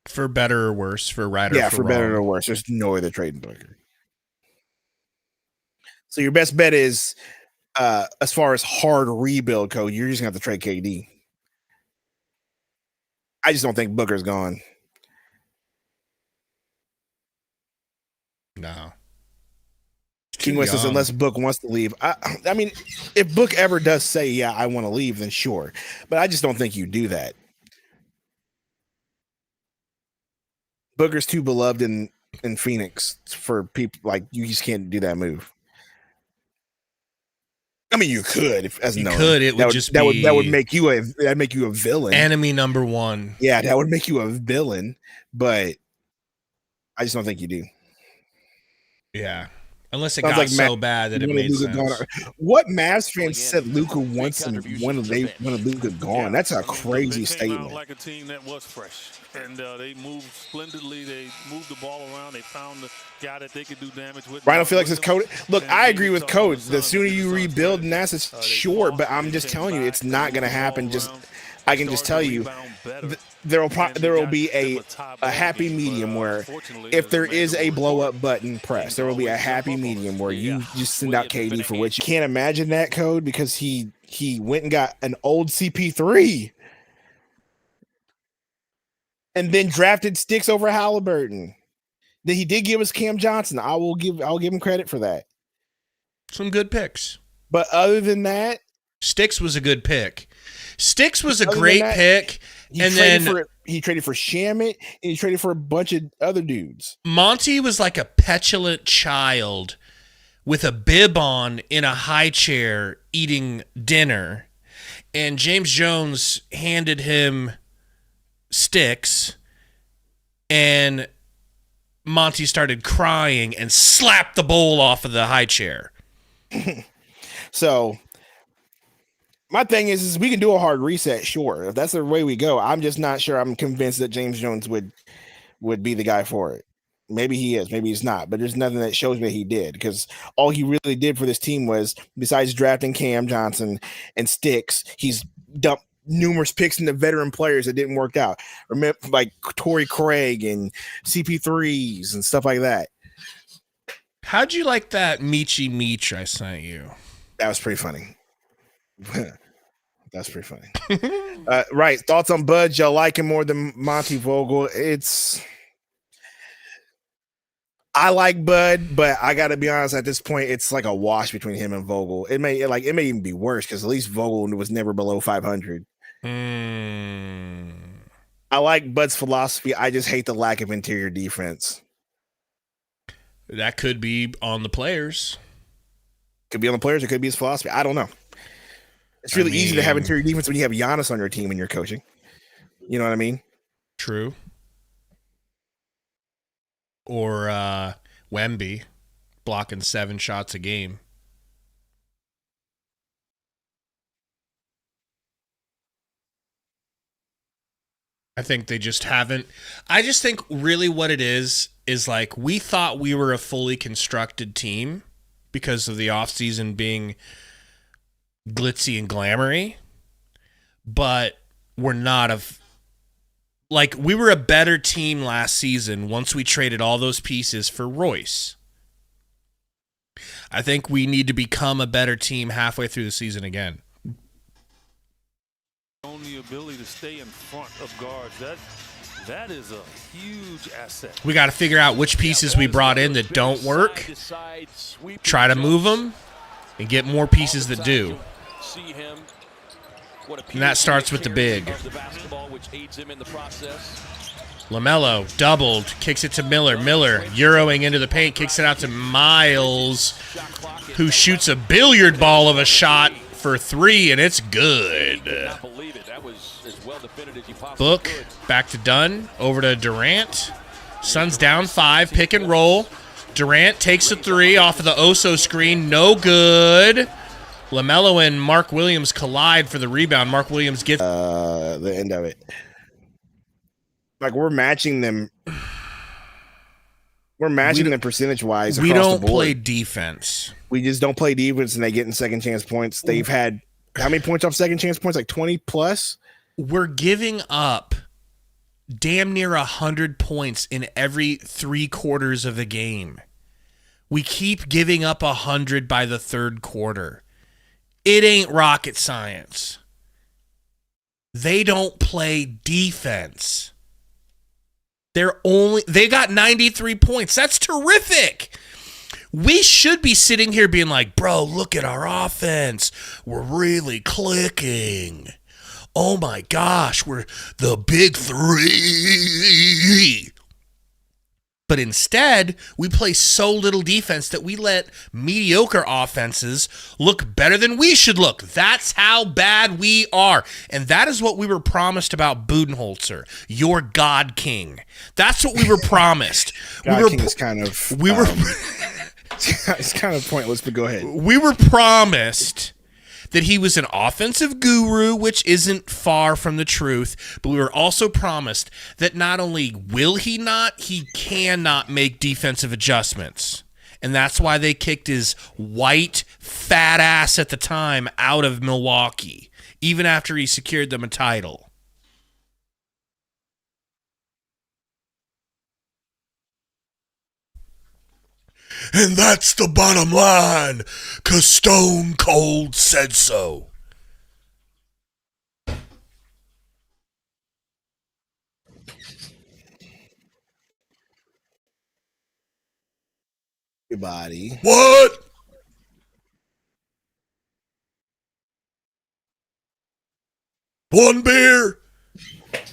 For better or worse, for right or yeah, for better wrong. or worse. There's no way they're trading Booker. So your best bet is, as far as hard rebuild, Code, you're just going to have to trade KD. I just don't think Booker's gone. No. King West says unless Book wants to leave. I mean, if Book ever does say, yeah, I want to leave, then sure. But I just don't think you do that. Booker's too beloved in Phoenix for people like you. Just can't do that move. I mean, you could It would make you a villain. Enemy number one. Yeah, that would make you a villain. But I just don't think you do. Yeah. Unless it Sounds got like so bad that it made sense. What Mavs fans said Luka wants him when Luka gone? That's a crazy statement. Like a team that was fresh, and they moved splendidly. They moved the ball around. They found the guy that they could do damage with. Rhino Felix is code. Look, I agree with Code. The sooner you rebuild Nass's, sure, but I'm just telling you, it's not going to happen. I can just tell you, there will be a happy medium where if there is a blow up button press, there will be a happy medium where you just send out KD for which you can't imagine that Code because he went and got an old CP3 and then drafted Sticks over Halliburton. Then he did give us Cam Johnson. I'll give him credit for that. Some good picks. But other than that, Sticks was a good pick. Sticks was a great pick. He traded for Shamit, and he traded for a bunch of other dudes. Monty was like a petulant child with a bib on in a high chair eating dinner, and James Jones handed him Sticks, and Monty started crying and slapped the bowl off of the high chair. So my thing is we can do a hard reset, sure. If that's the way we go, I'm just not sure. I'm convinced that James Jones would be the guy for it. Maybe he is, maybe he's not, but there's nothing that shows me he did because all he really did for this team was, besides drafting Cam Johnson and Sticks, he's dumped numerous picks into veteran players that didn't work out. Remember, like Torrey Craig and CP3s and stuff like that. How'd you like that Meechy Meech I sent you? That was pretty funny. That's pretty funny. Right. Thoughts on Bud? Y'all like him more than Monty Vogel? I like Bud, but I got to be honest. At this point, it's like a wash between him and Vogel. It may even be worse because at least Vogel was never below 500. I like Bud's philosophy. I just hate the lack of interior defense. That could be on the players. Could be on the players. It could be his philosophy. I don't know. It's really easy to have interior defense when you have Giannis on your team and you're coaching. You know what I mean? True. Or Wemby blocking 7 shots a game. I think they just haven't. I just think really what it is like we thought we were a fully constructed team because of the offseason being glitzy and glamoury, but we're not we were a better team last season once we traded all those pieces for Royce. I think we need to become a better team halfway through the season again. The ability to stay in front of guards, that is a huge asset. We got to figure out which pieces we brought in that don't work, try to move them, and get more pieces that do. And that starts with the big. LaMelo doubled, kicks it to Miller. Miller Euroing into the paint, kicks it out to Miles, who shoots a billiard ball of a shot for 3, and it's good. Book back to Dunn, over to Durant. Suns down 5, pick and roll. Durant takes a 3 off of the Oso screen, no good. LaMelo and Mark Williams collide for the rebound. Mark Williams gets the end of it. Like we're matching them. We're matching them percentage-wise. We don't play defense. We just don't play defense, and they get in second chance points. They've had how many points off second chance points? Like 20 plus. We're giving up damn near 100 points in every 3 quarters of the game. We keep giving up 100 by the third quarter. It ain't rocket science. They don't play defense. They got 93 points. That's terrific. We should be sitting here being like, bro, look at our offense. We're really clicking. Oh my gosh, we're the big 3. But instead, we play so little defense that we let mediocre offenses look better than we should look. That's how bad we are. And that is what we were promised about Budenholzer, your God King. That's what we were promised. King is kind of... it's kind of pointless, but go ahead. We were promised that he was an offensive guru, which isn't far from the truth, but we were also promised that not only will he not, he cannot make defensive adjustments. And that's why they kicked his white, fat ass at the time out of Milwaukee, even after he secured them a title. And that's the bottom line, 'cause Stone Cold said so. Everybody. What? One beer?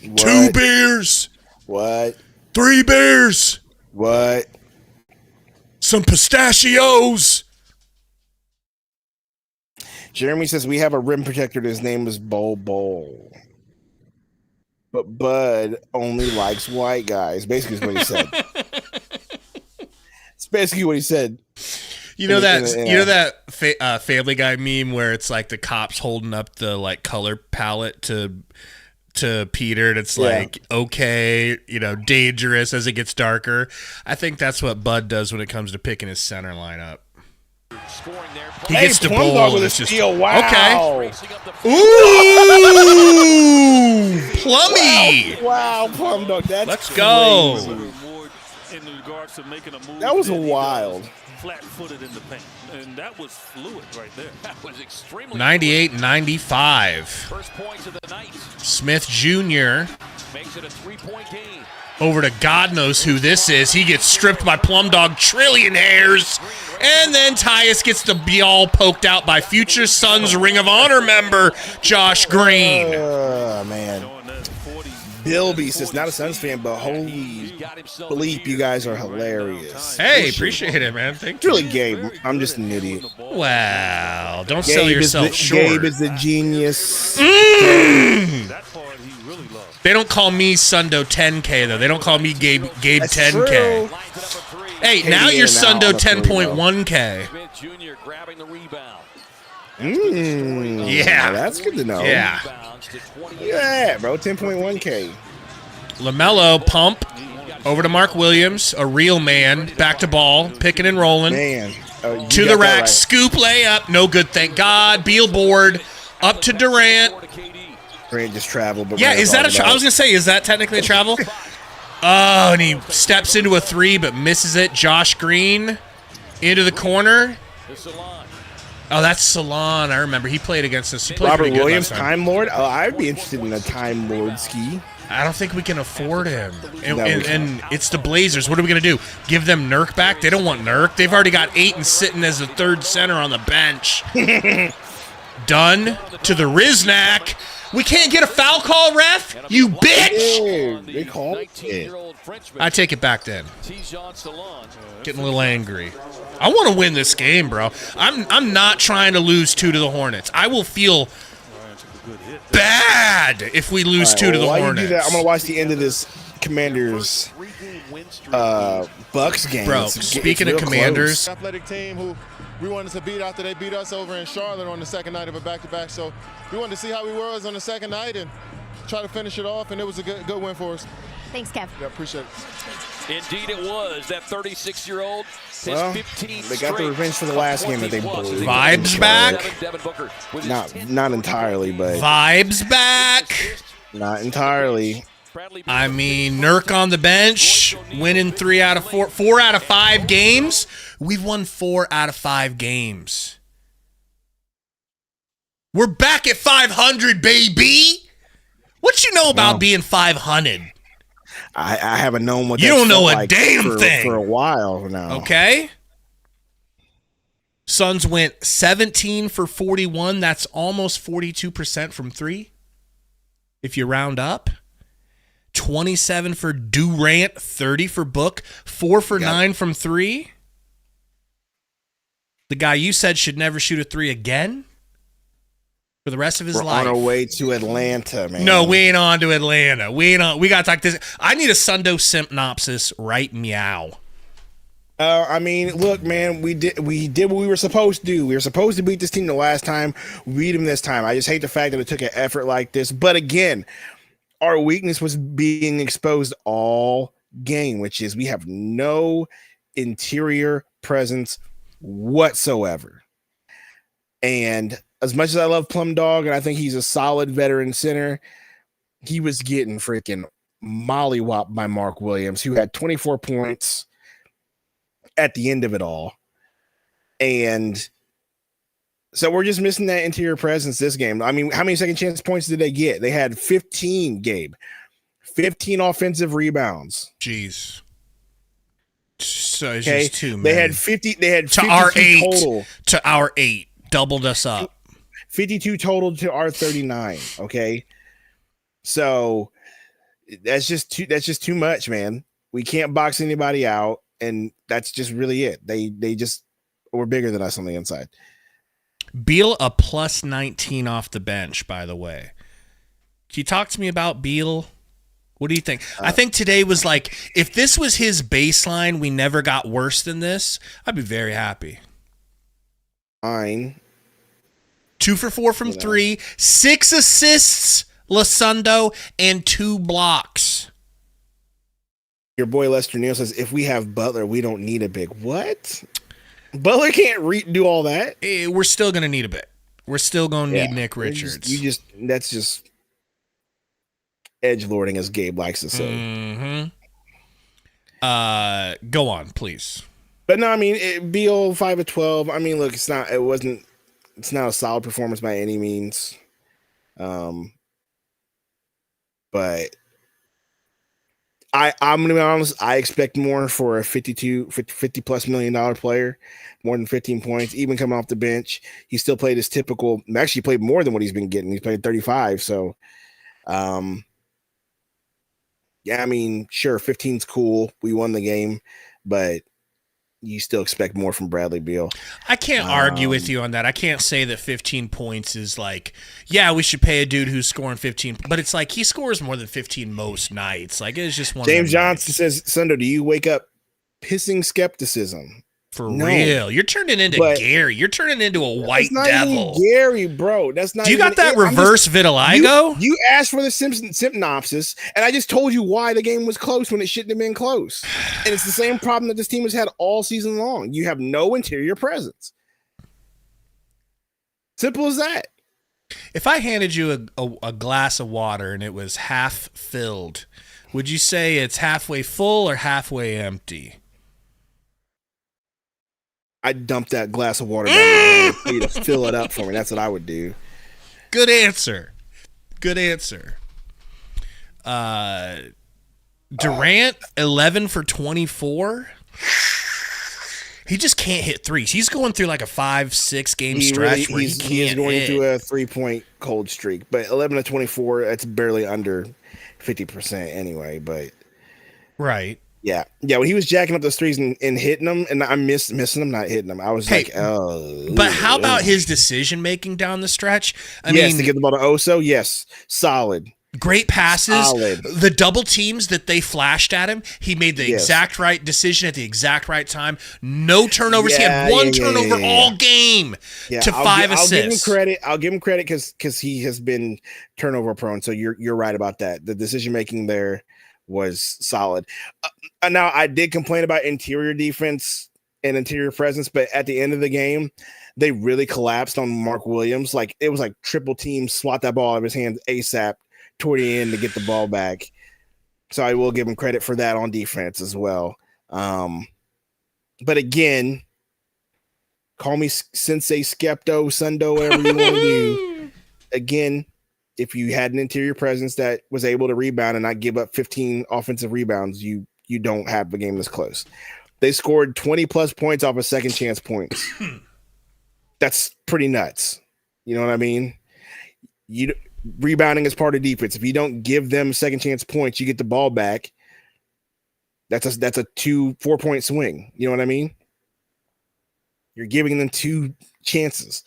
What? 2 beers? What? 3 beers? What? Some pistachios. Jeremy says we have a rim protector. His name is Bol. But Bud only likes white guys. Basically, is what he said. It's basically what he said. You know that Family Guy meme where it's like the cops holding up the like color palette to Peter, and it's like, okay, dangerous as it gets darker. I think that's what Bud does when it comes to picking his center lineup. He gets to bowl, and it's just wow. Okay. Ooh, Plummy! Wow, Plum Dog, that's Let's go. That was wild. Flat-footed in the paint, and that was fluid right there. That was extremely 98-95. First points of the night. Smith Jr. Makes it a 3-point game. over to God knows who this is. He gets stripped by Plum Dog Trillion Hairs. And then Tyus gets the be all poked out by future Suns Ring of Honor member Josh Green. Oh, man. Bilby says, not a Suns fan, but holy bleep, you guys are hilarious. Hey, appreciate it, man. Thank It's you. really Gabe. I'm just an idiot. Wow. Don't sell yourself short. Gabe is the genius. They don't call me Sundo 10K, though. They don't call me Gabe That's 10K. true. Hey, now you're Sundo 10.1K. Smith Jr. grabbing the rebound. Yeah. That's good to know. Yeah. Yeah, bro. 10.1K. LaMelo pump over to Mark Williams, a real man, back to ball, picking and rolling. Man. To the rack, scoop layup, no good, thank God. Beal board, up to Durant. Durant just traveled. But Yeah, is that I was going to say, is that technically a travel? Oh, and he steps into a three but misses it. Josh Green into the corner. Oh, that's Salon. I remember. He played against us. He played Robert pretty good Williams, last time. Time Lord? Oh, I'd be interested in a Time Lord ski. I don't think we can afford him. And, No, we and it's the Blazers. What are we going to do? Give them Nurk back? They don't want Nurk. They've already got Ayton sitting as the third center on the bench. Done to the Riznak. We can't get a foul call, ref? You bitch! Dude, they called it. I take it back then. Getting a little angry. I want to win this game, bro. I'm not trying to lose 2 to the Hornets. I will feel bad if we lose 2 to the While Hornets. you do that, I'm going to watch the end of this Commanders Bucks game. Bro, It's speaking of real Commanders, close. Athletic team who we wanted to beat after they beat us over in Charlotte on the second night of a back-to-back. So we wanted to see how we were on the second night and try to finish it off, and it was a good win for us. Thanks, Kev. Yeah, appreciate it. Indeed it was. That 36-year-old his Well, 15 they got the revenge for the last game that they blew. Vibes back? Not entirely, but Vibes back. not entirely. I mean, Nurk on the bench, winning 4 out of 5 games. We've won 4 out of 5 games. We're back at 500, baby. What you know about being 500? I haven't known what You that's don't know felt a like damn thing. for a while now. Okay. Suns went 17 for 41. That's almost 42% from 3. If you round up. 27 for Durant, 30 for Book, 4 for 9 from 3. The guy you said should never shoot a 3 again for the rest of his We're life. on our way to Atlanta, man. No, we ain't on to Atlanta. We got to talk this. I need a Sundo synopsis right meow. I mean, look, man, we did what we were supposed to do. We were supposed to beat this team the last time. We beat them this time. I just hate the fact that it took an effort like this. But again, our weakness was being exposed all game, which is we have no interior presence whatsoever. And as much as I love Plum Dog, and I think he's a solid veteran center, he was getting freaking mollywopped by Mark Williams, who had 24 points at the end of it all. And so we're just missing that interior presence this game. I mean, how many second chance points did they get? They had 15, Gabe. 15 offensive rebounds. Jeez. So it's just too many. They had 50 to our 8 total. To our 8. Doubled us up. 52 total to our 39. Okay. So that's just too much, man. We can't box anybody out, and that's just really it. They just were bigger than us on the inside. Beal a plus 19 off the bench, by the way. Can you talk to me about Beal? What do you think? I think today was like, if this was his baseline, we never got worse than this, I'd be very happy. Fine. 2 for 4 from 3, 6 assists, Sundo, and 2 blocks. Your boy Lester Neal says, if we have Butler, we don't need a big. What? Butler can't do all that. We're still going to need a bit. We're still going to need Nick Richards. That's just edgelording, as Gabe likes to say. Mm-hmm. Go on, please. But no, I mean, Beal 5 of 12. I mean, look, it's not a solid performance by any means. But I'm gonna be honest, I expect more for a $50+ million player, more than 15 points, even coming off the bench. He still played his typical, actually played more than what he's been getting. He's played 35. So yeah, I mean, sure, 15's cool. We won the game, but you still expect more from Bradley Beal. I can't argue with you on that. I can't say that 15 points is like, yeah, we should pay a dude who's scoring 15, but it's like he scores more than 15 most nights. Like, it's just one. James Johnson says, Sundo, do you wake up pissing skepticism? For real. You're turning into Gary. You're turning into a white devil. Gary, bro. That's not. Do you got that reverse vitiligo? You asked for the synopsis, and I just told you why the game was close when it shouldn't have been close. And it's the same problem that this team has had all season long. You have no interior presence. Simple as that. If I handed you a glass of water and it was half filled, would you say it's halfway full or halfway empty? I'd dump that glass of water down for you to fill it up for me. That's what I would do. Good answer. Durant, 11 for 24. He just can't hit threes. He's going through like a 5-6 game stretch where he is going through a 3-point cold streak. But 11 to 24, that's barely under 50% anyway. But right. Yeah. When he was jacking up those threes and hitting them, and I missing them, not hitting them, I was like, oh. But how about his decision-making down the stretch? I mean, to get the ball to Oso, yes. Solid. Great passes. Solid. The double teams that they flashed at him, he made the exact right decision at the exact right time. No turnovers. He had one turnover all game to 5 assists. I'll give him credit because he has been turnover prone. So you're right about that. The decision-making there was solid. Now, I did complain about interior defense and interior presence, but at the end of the game, they really collapsed on Mark Williams. Like, it was like triple team, swat that ball out of his hands ASAP toward the end to get the ball back. So I will give him credit for that on defense as well. But again, call me Sensei Skepto, Sundo, whatever you want to do. Again, if you had an interior presence that was able to rebound and not give up 15 offensive rebounds, you don't have a game this close. They scored 20+ points off of second chance points. That's pretty nuts. You know what I mean? rebounding is part of defense. If you don't give them second chance points, you get the ball back. That's a 2-4 point swing. You know what I mean? You're giving them 2 chances.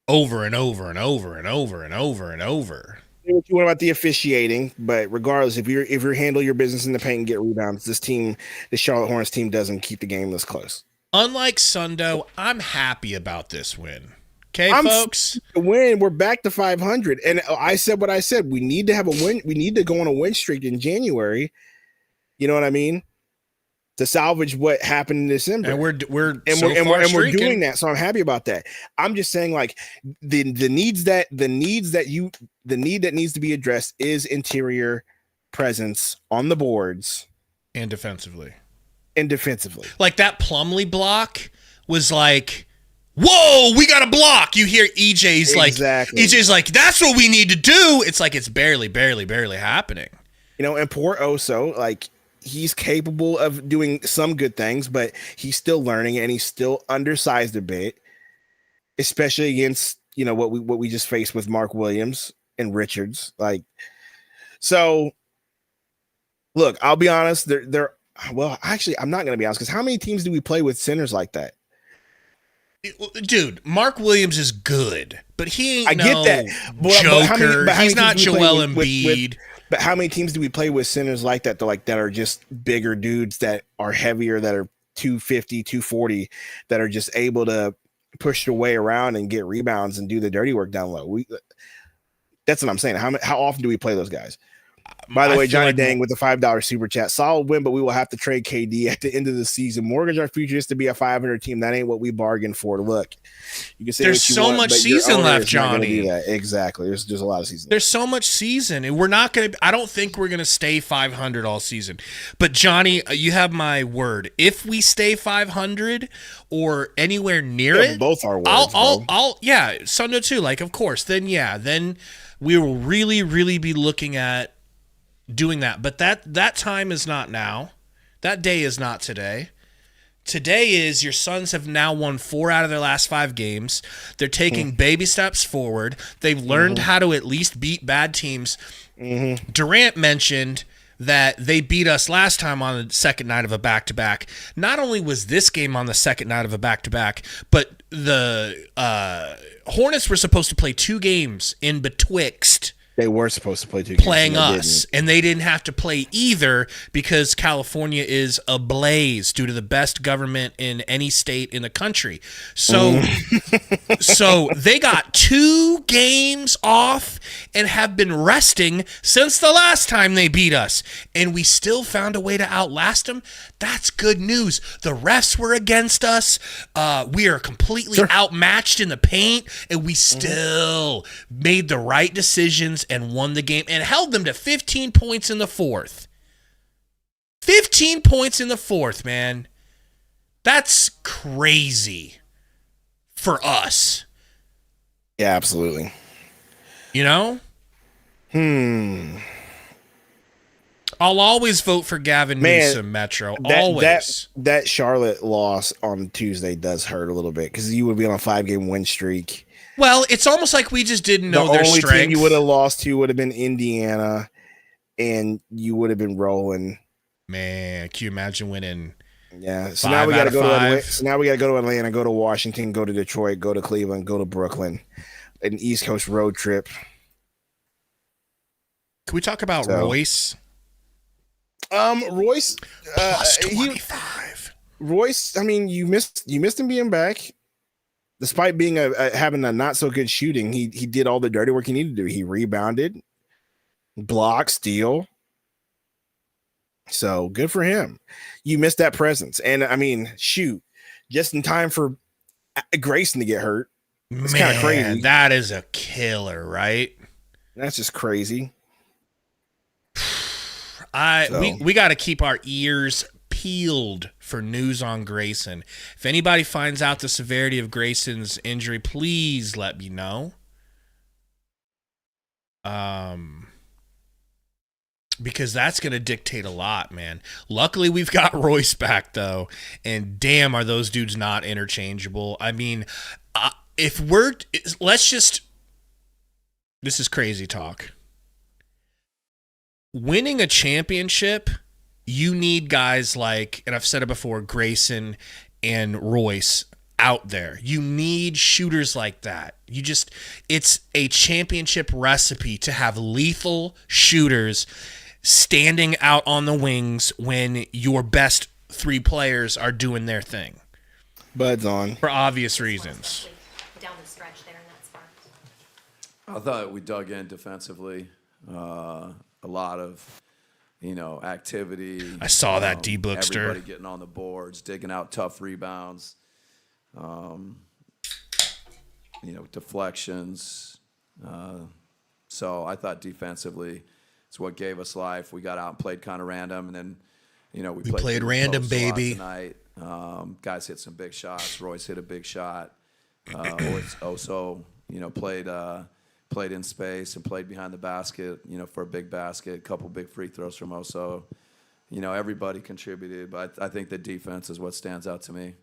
Over and over and over and over and over and over. What you want about the officiating, but regardless, if you handle your business in the paint and get rebounds, the Charlotte Hornets team doesn't keep the game this close. Unlike Sundo, I'm happy about this win. Okay, folks. Win. We're back to 500, and I said what I said. We need to have a win. We need to go on a win streak in January. You know what I mean? To salvage what happened in December, and we're doing that. So I'm happy about that. I'm just saying, like the need that needs to be addressed is interior presence on the boards and defensively. Like that Plumlee block was like, whoa, we got a block. You hear EJ's like, that's what we need to do. It's like it's barely happening. You know, and poor Oso, like. He's capable of doing some good things, but he's still learning and he's still undersized a bit, especially against, you know, what we just faced with Mark Williams and Richards. Like, so look, I'll be honest. Well, actually, I'm not going to be honest because how many teams do we play with centers like that? Dude, Mark Williams is good, but he ain't get that. Joker. But he's not Joel Embiid. But how many teams do we play with centers like that, that are just bigger dudes that are heavier, that are 250, 240, that are just able to push their way around and get rebounds and do the dirty work down low? That's what I'm saying. How often do we play those guys? By the way, Johnny Dang with the $5 super chat. Solid win, but we will have to trade KD at the end of the season. Mortgage our future just to be a 500 team. That ain't what we bargained for. Look, you can say there's so much season left, Johnny. Do that. Exactly. There's a lot of season. There's so much season, and we're not gonna. I don't think we're gonna stay 500 all season. But Johnny, you have my word. If we stay 500 or anywhere near it, both our words. I'll Sundo too. Like, of course. Then we will really be looking at doing that. But that time is not now. That day is not today. Today is your Suns have now won 4 out of their last 5 games. They're taking baby steps forward. They've learned how to at least beat bad teams. Durant mentioned that they beat us last time on the second night of a back-to-back. Not only was this game on the second night of a back-to-back, but the Hornets were supposed to play 2 games in betwixt. They were supposed to play 2 games. Playing us, and they didn't have to play either because California is ablaze due to the best government in any state in the country. So, so they got 2 games off and have been resting since the last time they beat us, and we still found a way to outlast them. That's good news. The refs were against us. We are completely outmatched in the paint, and we still made the right decisions and won the game and held them to 15 points in the 4th. 15 points in the 4th, man. That's crazy for us. Yeah, absolutely. You know? I'll always vote for Gavin Newsom, Metro. Always. That Charlotte loss on Tuesday does hurt a little bit because you would be on a 5-game win streak. Well, it's almost like we just didn't know their strength. The only team you would have lost to would have been Indiana, and you would have been rolling. Man, can you imagine winning? Yeah. So now we got to go to Atlanta. So now we got to go to Atlanta, go to Washington, go to Detroit, go to Cleveland, go to Brooklyn, an East Coast road trip. Can we talk about Royce? Royce, plus 25. Royce, I mean, you missed him being back. Despite being having a not so good shooting, he did all the dirty work he needed to do. He rebounded, blocked, steal. So good for him. You missed that presence, and I mean, shoot, just in time for Grayson to get hurt. It's kind of crazy. That is a killer, right? That's just crazy. We got to keep our ears peeled for news on Grayson. If anybody finds out the severity of Grayson's injury, please let me know. Because that's going to dictate a lot, man. Luckily, we've got Royce back, though, and damn, are those dudes not interchangeable. I mean, let's just This is crazy talk. Winning a championship, you need guys like, and I've said it before, Grayson and Royce out there. You need shooters like that. It's a championship recipe to have lethal shooters standing out on the wings when your best three players are doing their thing. Bud's on. For obvious reasons. Down the stretch there in that spot. I thought we dug in defensively. A lot of, activity. I saw that D Bookster. Everybody getting on the boards, digging out tough rebounds. Deflections. So I thought defensively it's what gave us life. We got out and played kind of random, and then, we played random, baby. Tonight. Guys hit some big shots. Royce hit a big shot. Also, played in space and played behind the basket, for a big basket, a couple big free throws from Oso. Everybody contributed, but I think the defense is what stands out to me.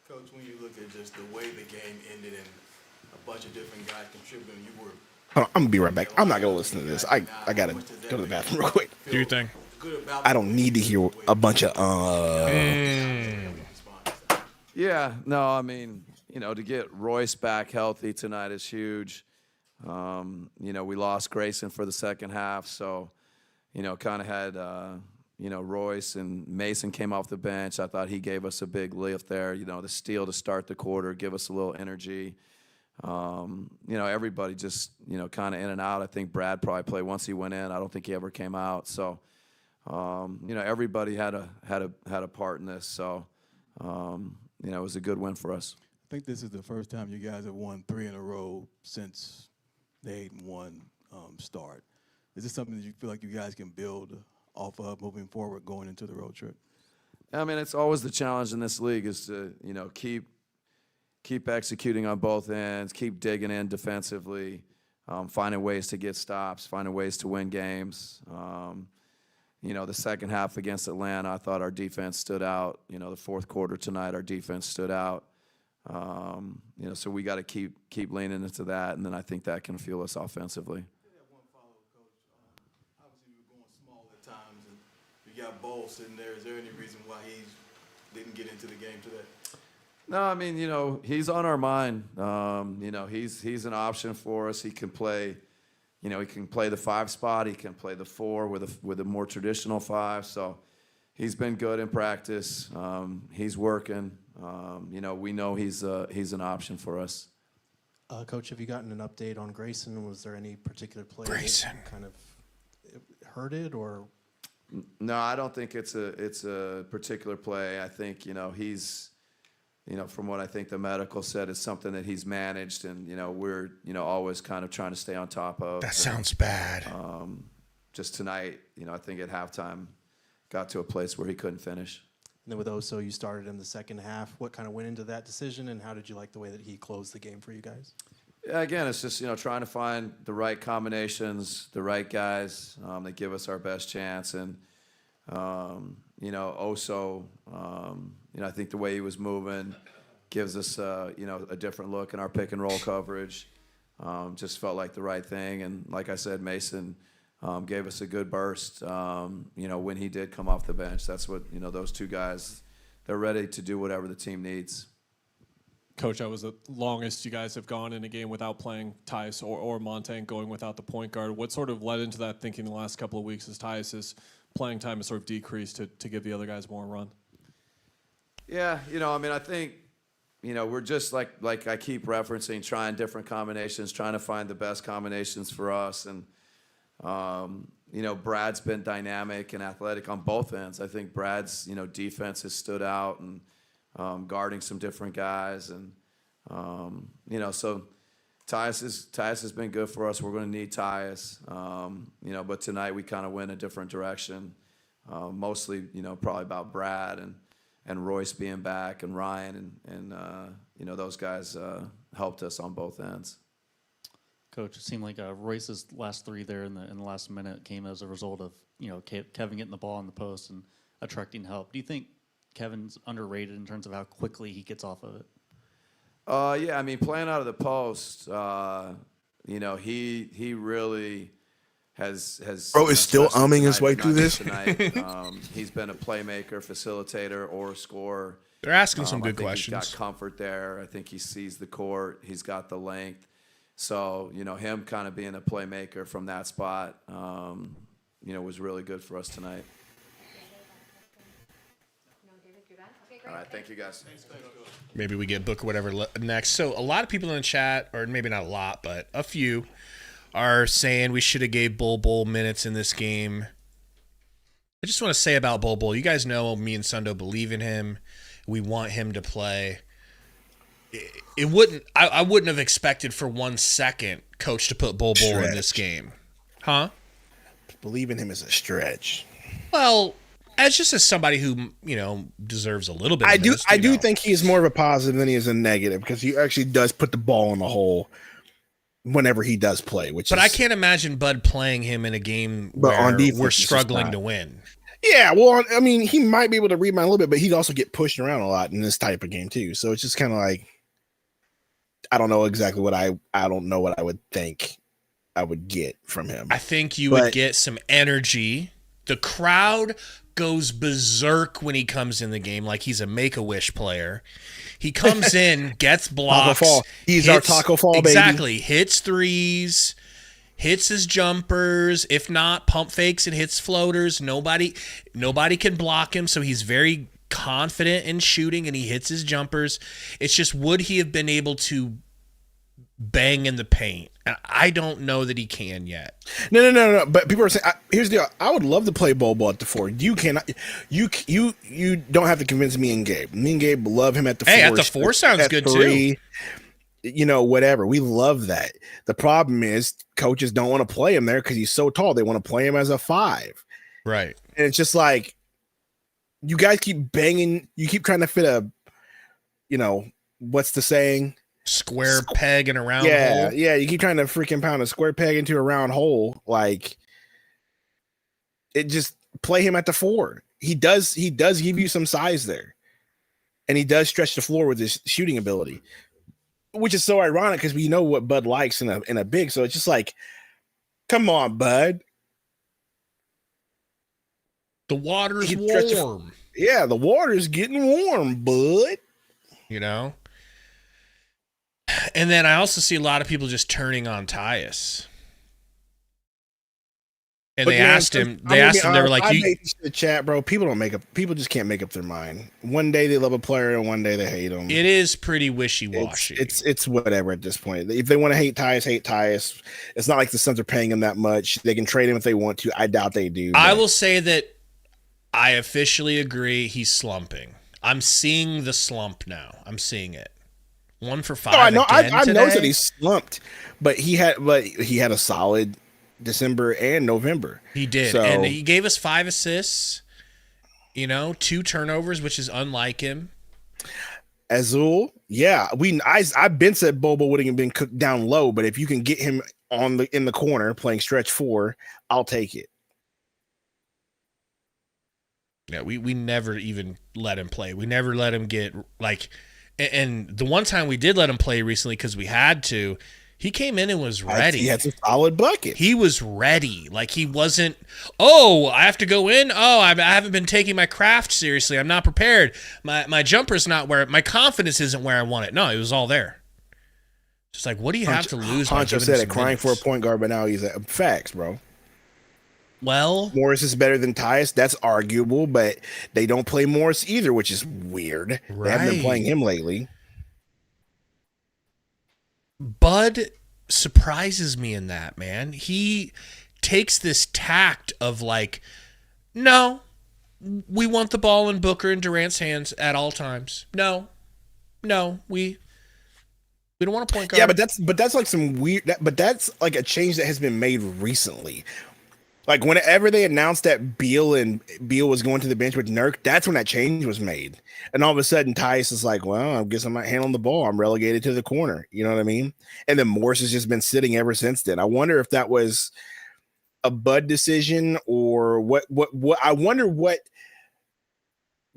Coach, when you look at just the way the game ended and a bunch of different guys contributing, you were... Hold on, I'm going to be right back. I'm not going to listen to this. I got to go to the bathroom real quick. Do your thing. I don't need to hear a bunch of Yeah, no, I mean, to get Royce back healthy tonight is huge. We lost Grayson for the second half, so, kind of had, Royce and Mason came off the bench. I thought he gave us a big lift there, the steal to start the quarter, give us a little energy. Everybody just, kind of in and out. I think Brad probably played once he went in. I don't think he ever came out. So, everybody had a part in this. So, it was a good win for us. I think this is the first time you guys have won 3 in a row since the 8-1 start. Is this something that you feel like you guys can build off of moving forward going into the road trip? I mean, it's always the challenge in this league is to, keep executing on both ends, keep digging in defensively, finding ways to get stops, finding ways to win games. The second half against Atlanta, I thought our defense stood out. The fourth quarter tonight, our defense stood out. So we got to keep leaning into that, and then I think that can fuel us offensively. One follow-up, Coach. Obviously, you were going small at times, and you got Ball sitting there. Is there any reason why he didn't get into the game today? No, I mean, he's on our mind. He's an option for us. He can play, he can play the 5 spot. He can play the 4 with a more traditional 5. So he's been good in practice. He's working. We know he's an option for us. Coach, have you gotten an update on Grayson? Was there any particular play Grayson that kind of hurt it, or? No, I don't think it's a particular play. I think he's. From what I think the medical said, it's something that he's managed, and we're always kind of trying to stay on top of. That sounds bad. Just tonight, I think at halftime, got to a place where he couldn't finish. And then with Oso, you started him the second half. What kind of went into that decision, and how did you like the way that he closed the game for you guys? Yeah, again, it's just trying to find the right combinations, the right guys that give us our best chance, and Oso. I think the way he was moving gives us, a different look in our pick and roll coverage. Just felt like the right thing. And like I said, Mason gave us a good burst, when he did come off the bench. That's what, those two guys, they're ready to do whatever the team needs. Coach, that was the longest you guys have gone in a game without playing Tyus or Montaigne, going without the point guard. What sort of led into that thinking the last couple of weeks as Tyus's playing time has sort of decreased to give the other guys more run? Yeah, I think, we're just like I keep referencing, trying different combinations, trying to find the best combinations for us. And, Brad's been dynamic and athletic on both ends. I think Brad's, defense has stood out and guarding some different guys. And, so Tyus has been good for us. We're going to need Tyus. But tonight we kind of went a different direction. Mostly, probably about Brad and Royce being back, and Ryan, and those guys helped us on both ends. Coach, it seemed like Royce's last 3 there in the last minute came as a result of Kevin getting the ball in the post and attracting help. Do you think Kevin's underrated in terms of how quickly he gets off of it? Yeah, I mean, playing out of the post, you know, he really has Bro is still especially umming his way tonight, through not this. just tonight, he's been a playmaker, facilitator, or scorer. They're asking some I good think questions. He's got comfort there. I think he sees the court. He's got the length. So, you know, him kind of being a playmaker from that spot, you know, was really good for us tonight. All right, thank you, guys. Maybe we get Book or whatever next. So a lot of people in the chat, or maybe not a lot, but a few, are saying we should have gave Bol minutes in this game. I just want to say about Bol, you guys know me and Sundo believe in him. We want him to play. It wouldn't. I wouldn't have expected for 1 second Coach to put Bol in this game, huh? Believe in him is a stretch. Well, as somebody who, you know, deserves a little bit. I do think he is more of a positive than he is a negative, because he actually does put the ball in the hole whenever he does play. But I can't imagine Bud playing him in a game but where on defense, we're struggling to win. Yeah, well, I mean, he might be able to rebound a little bit, but he'd also get pushed around a lot in this type of game too. So it's just kind of like, I don't know exactly what I don't know what I would think I would get from him. I think you would get some energy. The crowd goes berserk when he comes in the game, like he's a Make-A-Wish player. He comes in, gets blocks. Taco Fall. He's our Taco Fall, baby. Exactly. Hits threes, hits his jumpers. If not, pump fakes and hits floaters. Nobody can block him, so he's very confident in shooting, and he hits his jumpers. It's just, would he have been able to bang in the paint? And I don't know that he can yet. No. But people are saying, here's the deal. I would love to play Bol at the 4. You cannot. You don't have to convince me and Gabe. Me and Gabe love him at the 4. Hey, at the 4 sounds good 3, too. You know, whatever. We love that. The problem is coaches don't want to play him there because he's so tall. They want to play him as a 5. Right. And it's just like, you guys keep banging. You keep trying to fit a, you know, what's the saying? Square peg in a round hole. hole. Yeah, you keep trying to freaking pound a square peg into a round hole. Like, it just play him at the 4. He does give you some size there. And he does stretch the floor with his shooting ability, which is so ironic because we know what Bud likes in a big. So it's just like, come on, Bud. The water's warm. Yeah, the water's getting warm, Bud. You know? And then I also see a lot of people just turning on Tyus. And they asked him, they were like, I hate this in the chat, bro. People just can't make up their mind. One day they love a player and one day they hate him. It is pretty wishy-washy. It's whatever at this point. If they want to hate Tyus. It's not like the Suns are paying him that much. They can trade him if they want to. I doubt they do. I will say that I officially agree he's slumping. I'm seeing the slump now. I'm seeing it. 1 for 5. No, I know. I today. know that he's slumped, but he had a solid December and November. He did, so, and he gave us 5 assists. You know, 2 turnovers, which is unlike him. Azul, yeah. I've been said Bobo would have been cooked down low, but if you can get him in the corner playing stretch 4, I'll take it. Yeah, we never even let him play. We never let him get like, and the one time we did let him play recently because we had to, he came in and was ready. He had some solid bucket. He was ready. Like he wasn't, oh, I have to go in. Oh, I haven't been taking my craft seriously. I'm not prepared. My jumper's not where, my confidence isn't where I want it. No, it was all there. Just like, what do you have to lose? Poncho said it, crying for a point guard, but now he's at facts, bro. Well, Morris is better than Tyus. That's arguable, but they don't play Morris either, which is weird. Right. They haven't been playing him lately. Bud surprises me in that, man. He takes this tact of like, no, we want the ball in Booker and Durant's hands at all times. No, we don't want a point guard. Yeah, but that's like some weird. But that's like a change that has been made recently. Like whenever they announced that Beal was going to the bench with Nurk, that's when that change was made. And all of a sudden, Tyus is like, well, I guess I'm not handling the ball. I'm relegated to the corner. You know what I mean? And then Morris has just been sitting ever since then. I wonder if that was a Bud decision or what I wonder what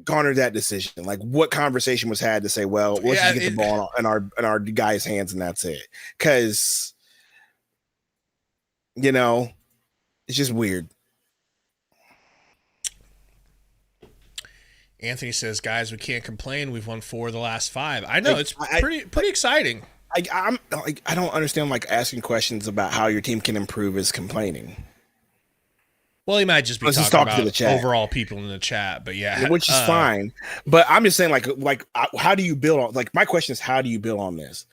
garnered that decision. Like what conversation was had to say, well, let's just get the ball in our guys' hands and that's it. Because You know, it's just weird. Anthony says, guys, we can't complain. We've won 4 of the last 5. I know, it's pretty exciting. I don't understand asking questions about how your team can improve is complaining. Well, he might just be talking about overall people in the chat, but yeah. Which is fine. But I'm just saying, how do you build on, my question is, how do you build on this?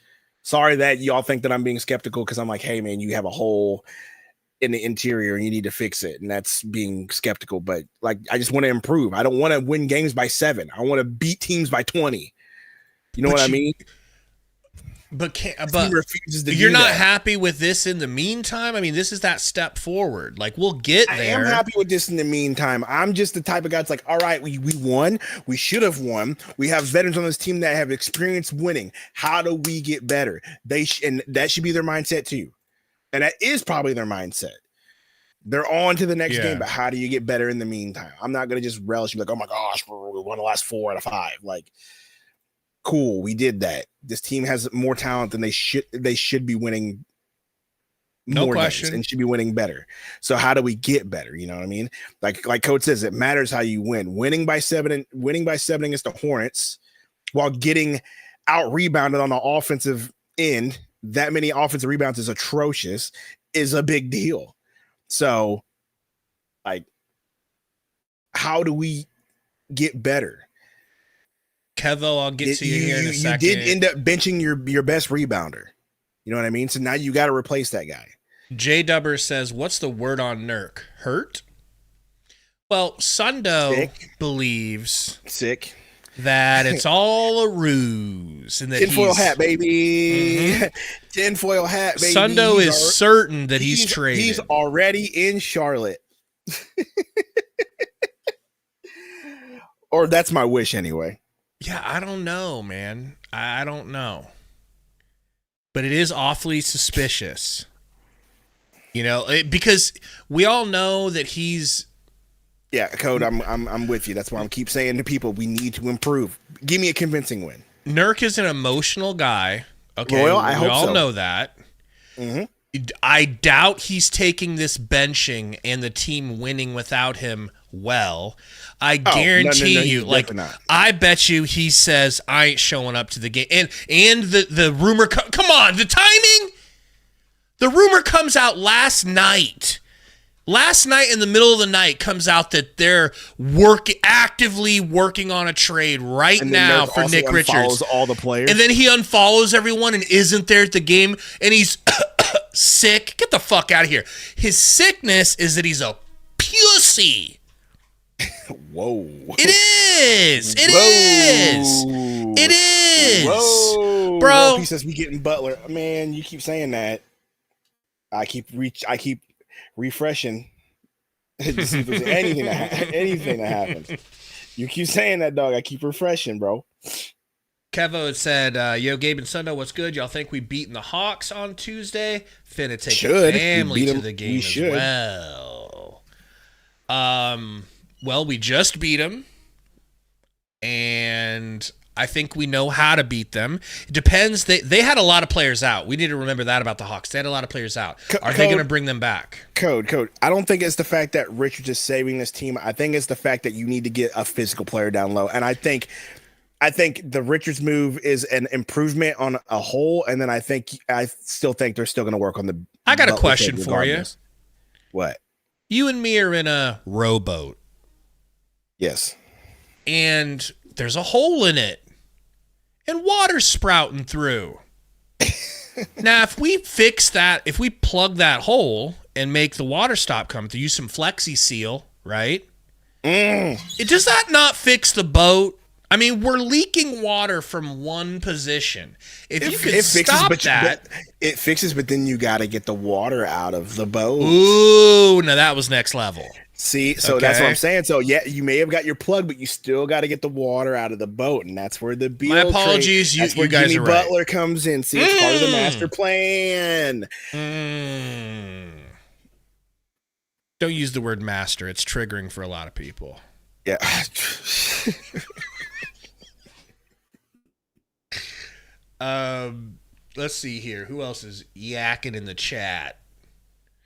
Sorry that y'all think that I'm being skeptical because I'm like, hey, man, you have a hole in the interior and you need to fix it. And that's being skeptical. But, I just want to improve. I don't want to win games by 7. I want to beat teams by 20. You know what I mean? But you're not happy with this in the meantime? I mean, this is that step forward. We'll get there. I am happy with this in the meantime. I'm just the type of guy that's all right, we won. We should have won. We have veterans on this team that have experience winning. How do we get better? And that should be their mindset too. And that is probably their mindset. They're on to the next game, but how do you get better in the meantime? I'm not going to just relish and be like, oh my gosh, we won the last 4 out of 5. Cool, we did that. This team has more talent than they should be winning. No question, and should be winning better. So how do we get better? You know what I mean? Like Coach says, it matters how you win. Winning by 7 against the Hornets, while getting out rebounded on the offensive end. That many offensive rebounds is atrocious. Is a big deal. So, how do we get better? Kevo, I'll get to you here in a second. You did end up benching your best rebounder. You know what I mean? So now you got to replace that guy. J Dubber says, what's the word on Nurk? Hurt? Well, Sundo believes that it's all a ruse. And that tinfoil hat, baby. Mm-hmm. Tinfoil hat, baby. Sundo is certain that he's traded. He's already in Charlotte. Or that's my wish anyway. Yeah, I don't know, man. I don't know. But it is awfully suspicious. Because we all know that he's... Yeah, Code, I'm with you. That's why I keep saying to people, we need to improve. Give me a convincing win. Nurk is an emotional guy. Okay, Loyal, I hope so. We all know that. Mm-hmm. I doubt he's taking this benching and the team winning without him well. I guarantee you, I bet you he says, I ain't showing up to the game. And the rumor, come on, the timing? The rumor comes out last night. Last night in the middle of the night comes out that they're actively working on a trade right now for Nick Richards. All the players. And then he unfollows everyone and isn't there at the game, and he's sick. Get the fuck out of here. His sickness is that he's a pussy. Whoa. It is. It is. Whoa. Bro. He says we getting Butler. Man, you keep saying that. I keep refreshing to see if there's anything that happens. You keep saying that, dog. I keep refreshing, bro. Kevo had said, yo, Gabe and Sundo, what's good? Y'all think we beaten the Hawks on Tuesday? Finna take the family to the game as well. Well, we just beat them, and I think we know how to beat them. It depends. They had a lot of players out. We need to remember that about the Hawks. They had a lot of players out. Are they going to bring them back? Code. I don't think it's the fact that Richards is saving this team. I think it's the fact that you need to get a physical player down low. And I think the Richards move is an improvement on a whole. And then I still think they're still going to work on the. I got a question for you. What? You and me are in a rowboat. Yes. And there's a hole in it. And water's sprouting through. Now, if we fix that, if we plug that hole and make the water stop coming through, use some Flexi Seal, right? Does that not fix the boat? I mean, we're leaking water from one position. If you could stop that. It fixes, but then you got to get the water out of the boat. Ooh, now that was next level. See, so that's what I'm saying. So, yeah, you may have got your plug, but you still got to get the water out of the boat, and that's where the Beal My apologies, trade, you guys Jimmy are right. Butler comes in. See, it's part of the master plan. Don't use the word master. It's triggering for a lot of people. Yeah. Let's see here. Who else is yakking in the chat?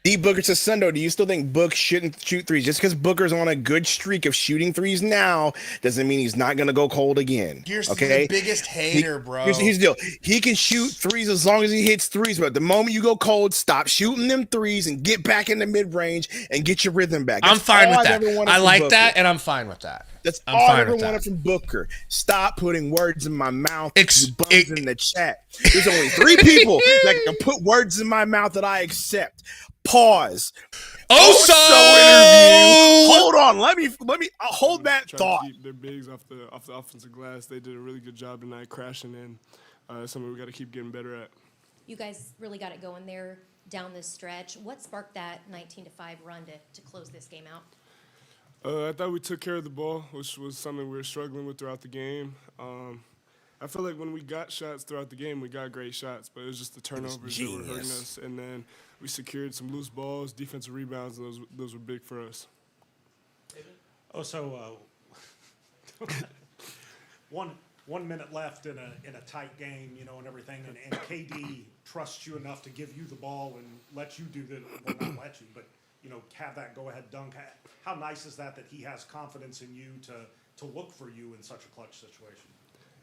D Booker to Sundo, do you still think Book shouldn't shoot threes? Just because Booker's on a good streak of shooting threes now doesn't mean he's not going to go cold again. You're okay? the biggest hater, bro. Here's the deal. He can shoot threes as long as he hits threes, but the moment you go cold, stop shooting them threes and get back in the mid-range and get your rhythm back. I'm fine with that. I like that, and I'm fine with that. That's all I ever wanted from Booker. Stop putting words in my mouth. You bums in the chat. There's only 3 people that can put words in my mouth that I accept. Pause. Oso interview. Hold on. Let me hold that thought. Keep their bigs off the offensive glass. They did a really good job tonight crashing in. Something we got to keep getting better at. You guys really got it going there down this stretch. What sparked that 19-5 run to close this game out? I thought we took care of the ball, which was something we were struggling with throughout the game. I feel like when we got shots throughout the game, we got great shots, but it was just the turnovers that were hurting us. And then we secured some loose balls, defensive rebounds, and those were big for us. Oh, so 1 minute left in a tight game, and everything, and KD trusts you enough to give you the ball and let you do well, not let you, but have that go-ahead dunk. How nice is that he has confidence in you to look for you in such a clutch situation?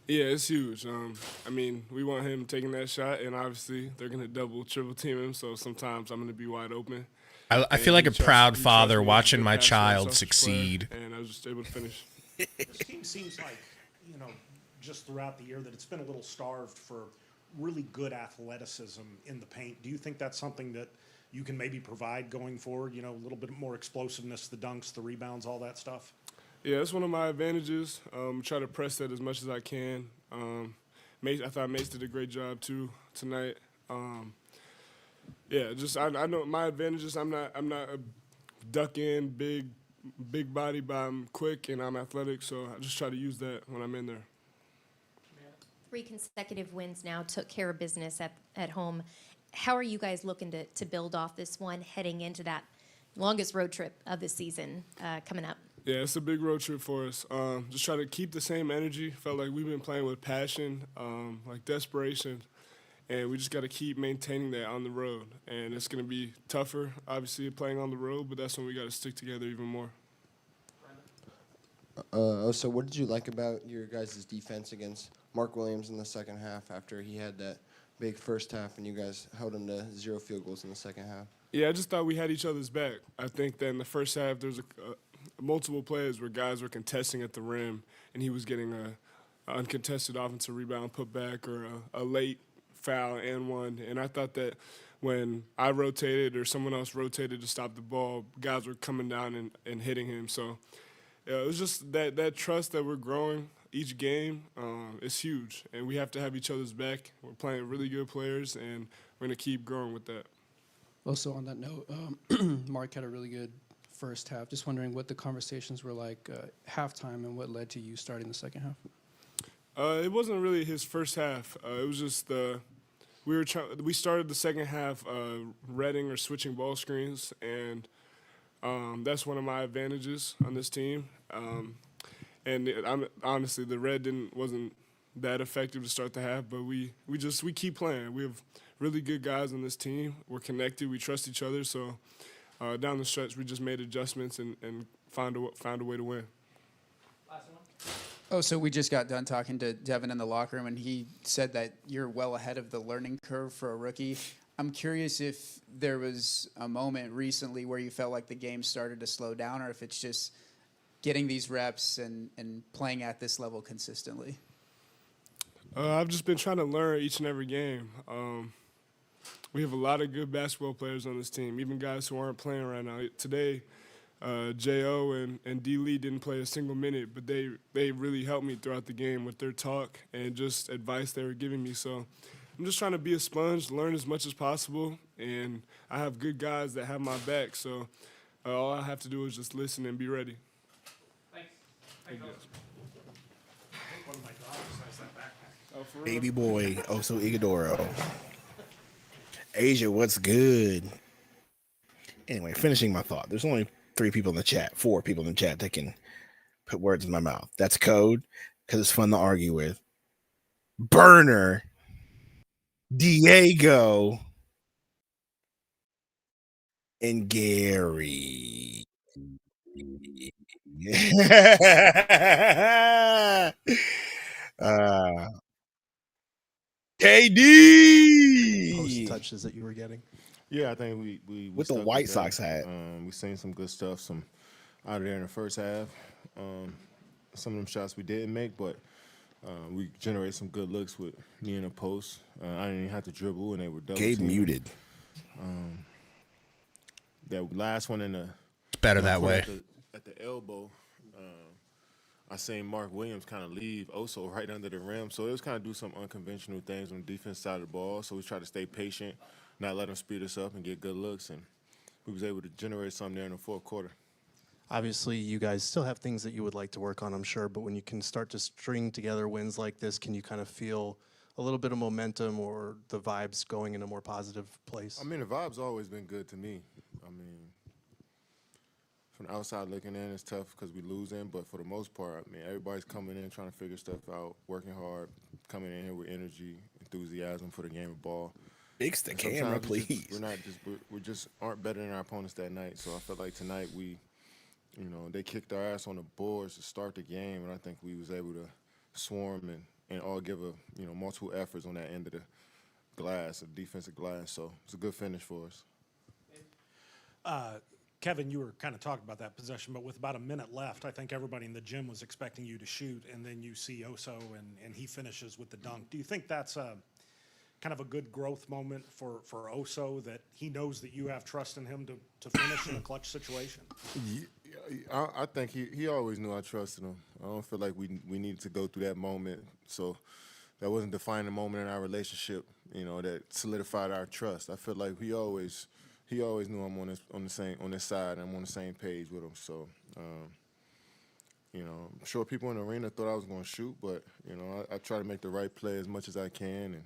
Yeah, it's huge. I mean, we want him taking that shot, and obviously they're going to double, triple team him, so sometimes I'm going to be wide open. I feel like a proud father watching my child succeed. And I was just able to finish. This team seems like, just throughout the year that it's been a little starved for really good athleticism in the paint. Do you think that's something that you can maybe provide going forward, a little bit more explosiveness, the dunks, the rebounds, all that stuff? Yeah, that's one of my advantages. Try to press that as much as I can. I thought Mace did a great job too tonight. I know my advantages. I'm not a duck in big body, but I'm quick and I'm athletic. So I just try to use that when I'm in there. 3 consecutive wins now, took care of business at home. How are you guys looking to build off this one heading into that longest road trip of the season coming up? Yeah, it's a big road trip for us. Just try to keep the same energy. Felt like we've been playing with passion, like desperation, and we just got to keep maintaining that on the road. And it's going to be tougher, obviously, playing on the road, but that's when we got to stick together even more. So what did you like about your guys' defense against Mark Williams in the second half after he had that big first half and you guys held him to 0 field goals in the second half? Yeah, I just thought we had each other's back. I think that in the first half there was multiple plays where guys were contesting at the rim and he was getting a uncontested offensive rebound put back or a late foul and one. And I thought that when I rotated or someone else rotated to stop the ball, guys were coming down and hitting him. So it was just that trust that we're growing each game is huge, and we have to have each other's back. We're playing really good players, and we're going to keep growing with that. Also on that note, Mark had a really good first half. Just wondering what the conversations were like halftime and what led to you starting the second half. It wasn't really his first half. It was just we started the second half reading or switching ball screens, and that's one of my advantages on this team. Honestly, the red wasn't that effective to start the half, but we keep playing. We have really good guys on this team. We're connected. We trust each other. So down the stretch, we just made adjustments and found a way to win. Oh, so we just got done talking to Devin in the locker room, and he said that you're well ahead of the learning curve for a rookie. I'm curious if there was a moment recently where you felt like the game started to slow down, or if it's just getting these reps and playing at this level consistently. I've just been trying to learn each and every game. We have a lot of good basketball players on this team, even guys who aren't playing right now. Today, J.O. and D. Lee didn't play a single minute, but they really helped me throughout the game with their talk and just advice they were giving me. So I'm just trying to be a sponge, learn as much as possible, and I have good guys that have my back. So all I have to do is just listen and be ready. Thanks. One of my dogs has that backpack. Oh, for real? Baby boy, Oso Igudoro. Asia, what's good? Anyway, finishing my thought. There's only 4 people in the chat that can put words in my mouth. That's code because it's fun to argue with. Burner, Diego, and Gary. Post KD touches that you were getting. Yeah, I think we with the stuck White that. Sox hat. We seen some good stuff, some out of there in the first half. Some of them shots we didn't make, but we generated some good looks with me in the post. I didn't even have to dribble, and they were double Gabe teaming. muted. That last one in the It's better that way. At the elbow, I seen Mark Williams kind of leave Oso right under the rim. So it was kind of do some unconventional things on the defense side of the ball. So we tried to stay patient, not let them speed us up and get good looks. And we was able to generate something there in the fourth quarter. Obviously, you guys still have things that you would like to work on, I'm sure. But when you can start to string together wins like this, can you kind of feel a little bit of momentum or the vibes going in a more positive place? I mean, the vibe's always been good to me. I mean, from the outside looking in, it's tough because we losing, but for the most part, I mean, everybody's coming in trying to figure stuff out, working hard, coming in here with energy, enthusiasm for the game of ball. Fix the And camera, sometimes please. we just aren't better than our opponents that night. So I felt like tonight they kicked our ass on the boards to start the game, and I think we was able to swarm and all give multiple efforts on that end of the glass, the defensive glass. So it's a good finish for us. Kevin, you were kind of talking about that possession, but with about a minute left, I think everybody in the gym was expecting you to shoot, and then you see Oso, and he finishes with the dunk. Do you think that's kind of a good growth moment for Oso, that he knows that you have trust in him to finish in a clutch situation? I think he always knew I trusted him. I don't feel like we needed to go through that moment. So that wasn't defining a moment in our relationship, that solidified our trust. I feel like he always knew I'm on this side, and I'm on the same page with him. So, I'm sure people in the arena thought I was going to shoot, but I try to make the right play as much as I can,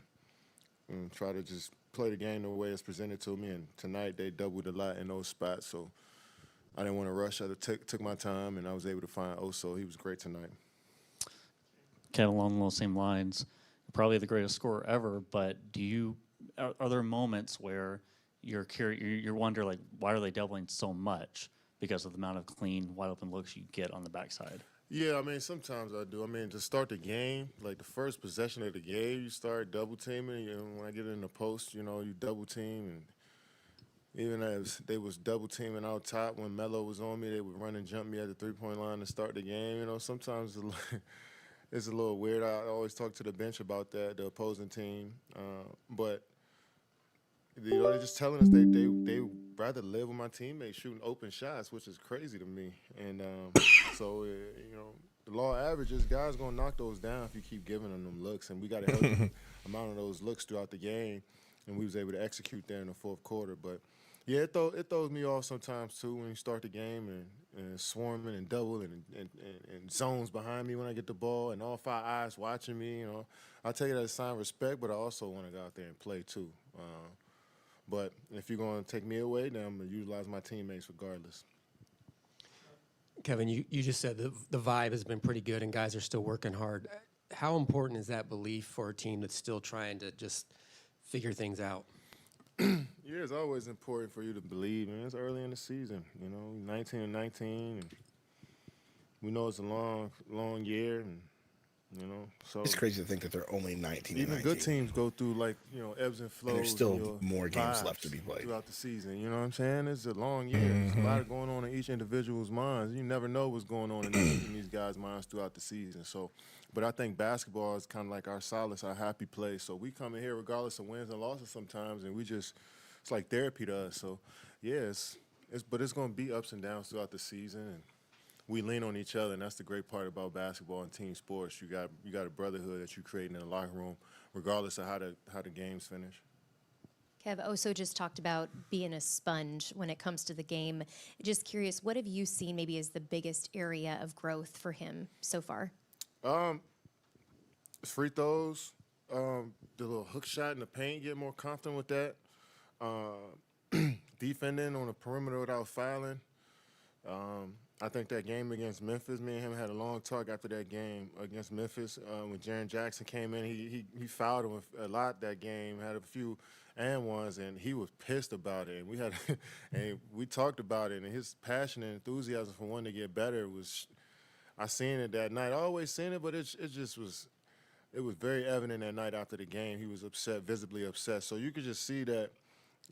and try to just play the game the way it's presented to me. And tonight they doubled a lot in those spots, so I didn't want to rush. I took my time, and I was able to find Oso. He was great tonight. Kevin, along those same lines, probably the greatest scorer ever, but are there moments where you're wonder, like, why are they doubling so much because of the amount of clean, wide open looks you get on the backside? Yeah, I mean, sometimes I do. I mean, to start the game, like the first possession of the game, you start double teaming. When I get in the post, you double team. And even as they was double teaming out top, when Melo was on me, they would run and jump me at the three-point line to start the game. Sometimes it's a little weird. I always talk to the bench about that, the opposing team. But they're just telling us they rather live with my teammates shooting open shots, which is crazy to me. And so the law averages, guys gonna knock those down if you keep giving them looks, and we got a healthy amount of those looks throughout the game, and we was able to execute there in the fourth quarter. But yeah, it throws me off sometimes too when you start the game and swarming and doubling and zones behind me when I get the ball and all five eyes watching me. I take it as a sign of respect, but I also want to go out there and play too. But if you're going to take me away, then I'm going to utilize my teammates regardless. Kevin, you just said the vibe has been pretty good and guys are still working hard. How important is that belief for a team that's still trying to just figure things out? Yeah, it's always important for you to believe, man. It's early in the season, 19 and 19. And we know it's a long year, and so It's crazy to think that they're only 19 and even 19. good teams go through ebbs and flows. And there's still in your more games vibes left to be played throughout the season. You know what I'm saying? It's a long year. There's a lot going on in each individual's minds. You never know what's going on in these guys' minds throughout the season. So, but I think basketball is kind of like our solace, our happy place. So we come in here regardless of wins and losses sometimes, and it's like therapy to us. So yeah, but it's going to be ups and downs throughout the season, and we lean on each other, and that's the great part about basketball and team sports. You got a brotherhood that you create in the locker room, regardless of how the games finish. Kev, Oso just talked about being a sponge when it comes to the game. Just curious, what have you seen maybe as the biggest area of growth for him so far? Free throws, the little hook shot in the paint, get more confident with that. Defending on the perimeter without fouling. I think that game against Memphis, me and him had a long talk after that game against Memphis. When Jaren Jackson came in, he fouled him a lot that game, had a few and ones, and he was pissed about it. And we had, and we talked about it, and his passion and enthusiasm for wanting to get better was, I seen it that night. I always seen it, but it just was, it was very evident that night after the game. He was upset, visibly upset. So you could just see that,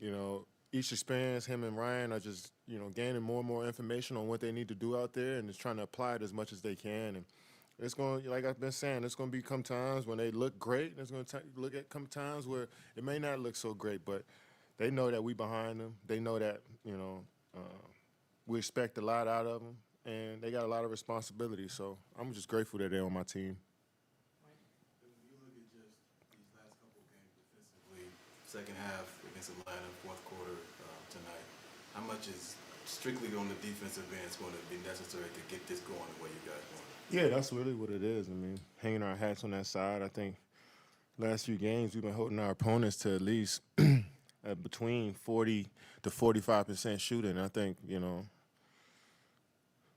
you know, each experience, him and Ryan are just, you know, gaining more and more information on what they need to do out there and just trying to apply it as much as they can. And it's going to, like I've been saying, it's going to become times when they look great. And it's going to come times where it may not look so great, but they know that we behind them. They know that, you know, we expect a lot out of them, and they got a lot of responsibility. So I'm just grateful that they're on my team. Second half against Atlanta, fourth quarter tonight. How much is strictly on the defensive end is going to be necessary to get this going the way you guys want? Yeah, that's really what it is. I mean, hanging our hats on that side. I think last few games we've been holding our opponents to at least between 40 to 45% shooting. I think, you know,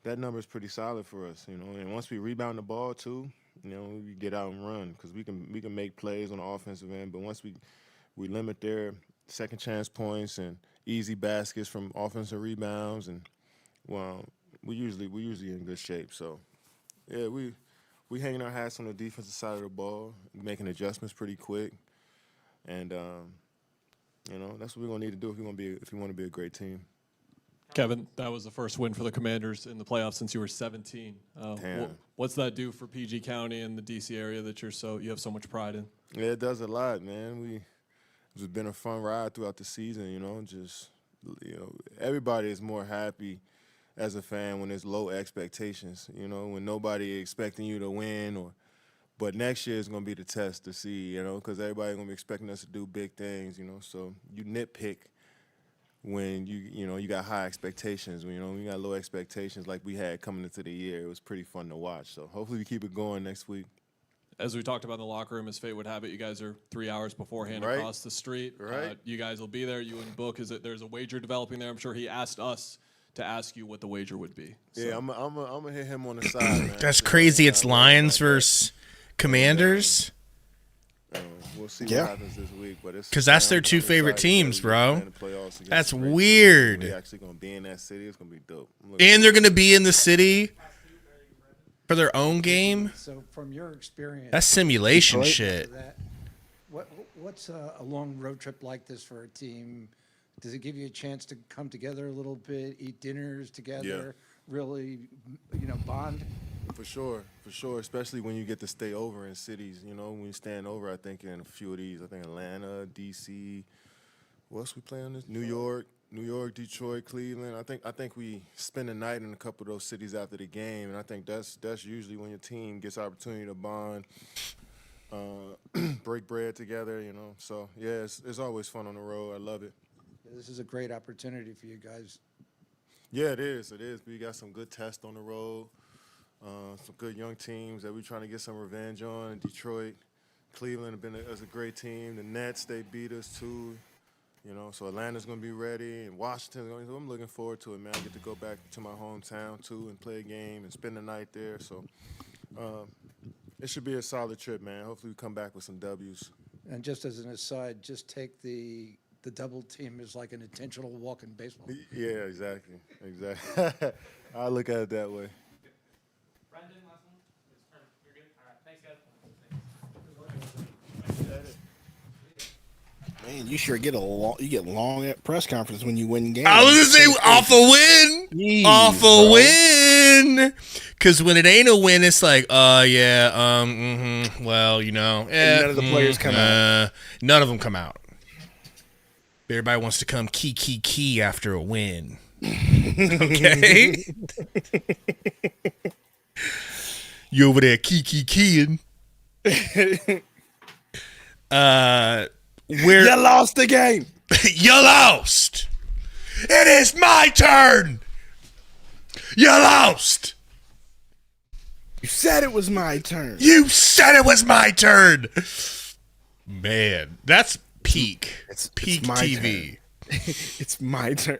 that number is pretty solid for us, you know. And once we rebound the ball too, you know, we get out and run because we can make plays on the offensive end. But once we limit their second chance points and easy baskets from offensive rebounds, and well, we usually in good shape. So, yeah, we hanging our hats on the defensive side of the ball, making adjustments pretty quick, and you know, that's what we're gonna need to do if we want to be a great team. Kevin, that was the first win for the Commanders in the playoffs since you were 17. What's that do for PG County and the DC area that you have so much pride in? Yeah, it does a lot, man. It's been a fun ride throughout the season, you know. Just, you know, everybody is more happy as a fan when there's low expectations, you know, when nobody expecting you to win. But next year is going to be the test to see, you know, because everybody's going to be expecting us to do big things, you know. So you nitpick when you got high expectations. When, you know, we got low expectations like we had coming into the year. It was pretty fun to watch. So hopefully we keep it going next week. As we talked about in the locker room, as fate would have it, you guys are 3 hours beforehand Right. across the street. Right. You guys will be there. You and Book, there's a wager developing there. I'm sure he asked us to ask you what the wager would be. Yeah, I'm gonna hit him on the side, man. That's crazy. It's Lions versus Commanders. We'll see what happens this week, but it's because that's their two favorite teams, bro. That's weird. We're actually gonna be in that city. It's gonna be dope. And they're gonna be in the city for their own game. So from your experience, that's simulation shit. What's a long road trip like this for a team? Does it give you a chance to come together a little bit, eat dinners together, really, you know, bond? For sure, especially when you get to stay over in cities. You know, when you stand over, I think in a few of these, I think Atlanta, DC, what else we play on this? New York, Detroit, Cleveland. I think we spend the night in a couple of those cities after the game, and I think that's usually when your team gets opportunity to bond, break bread together. You know, so yeah, it's always fun on the road. I love it. This is a great opportunity for you guys. Yeah, it is. We got some good tests on the road. Some good young teams that we're trying to get some revenge on. Detroit, Cleveland have been a great team. The Nets, they beat us too. You know, so Atlanta's going to be ready, and Washington's going to. I'm looking forward to it, man. I get to go back to my hometown too and play a game and spend the night there. So it should be a solid trip, man. Hopefully we come back with some W's. And just as an aside, just take the double team as like an intentional walk in baseball. Yeah, exactly. I look at it that way. Brendan, last one. You're good? All right. Thanks, guys. Man, you sure get long at press conference when you win games. I was gonna say off a win. Jeez, off a win. Because when it ain't a win, it's like, well, you know. None of the players come out. None of them come out. Everybody wants to come key after a win. Okay? You over there keying. You lost the game. You lost. It is my turn. You lost. You said it was my turn. You said it was my turn. Man, that's peak. It's peak my TV. Turn. It's my turn.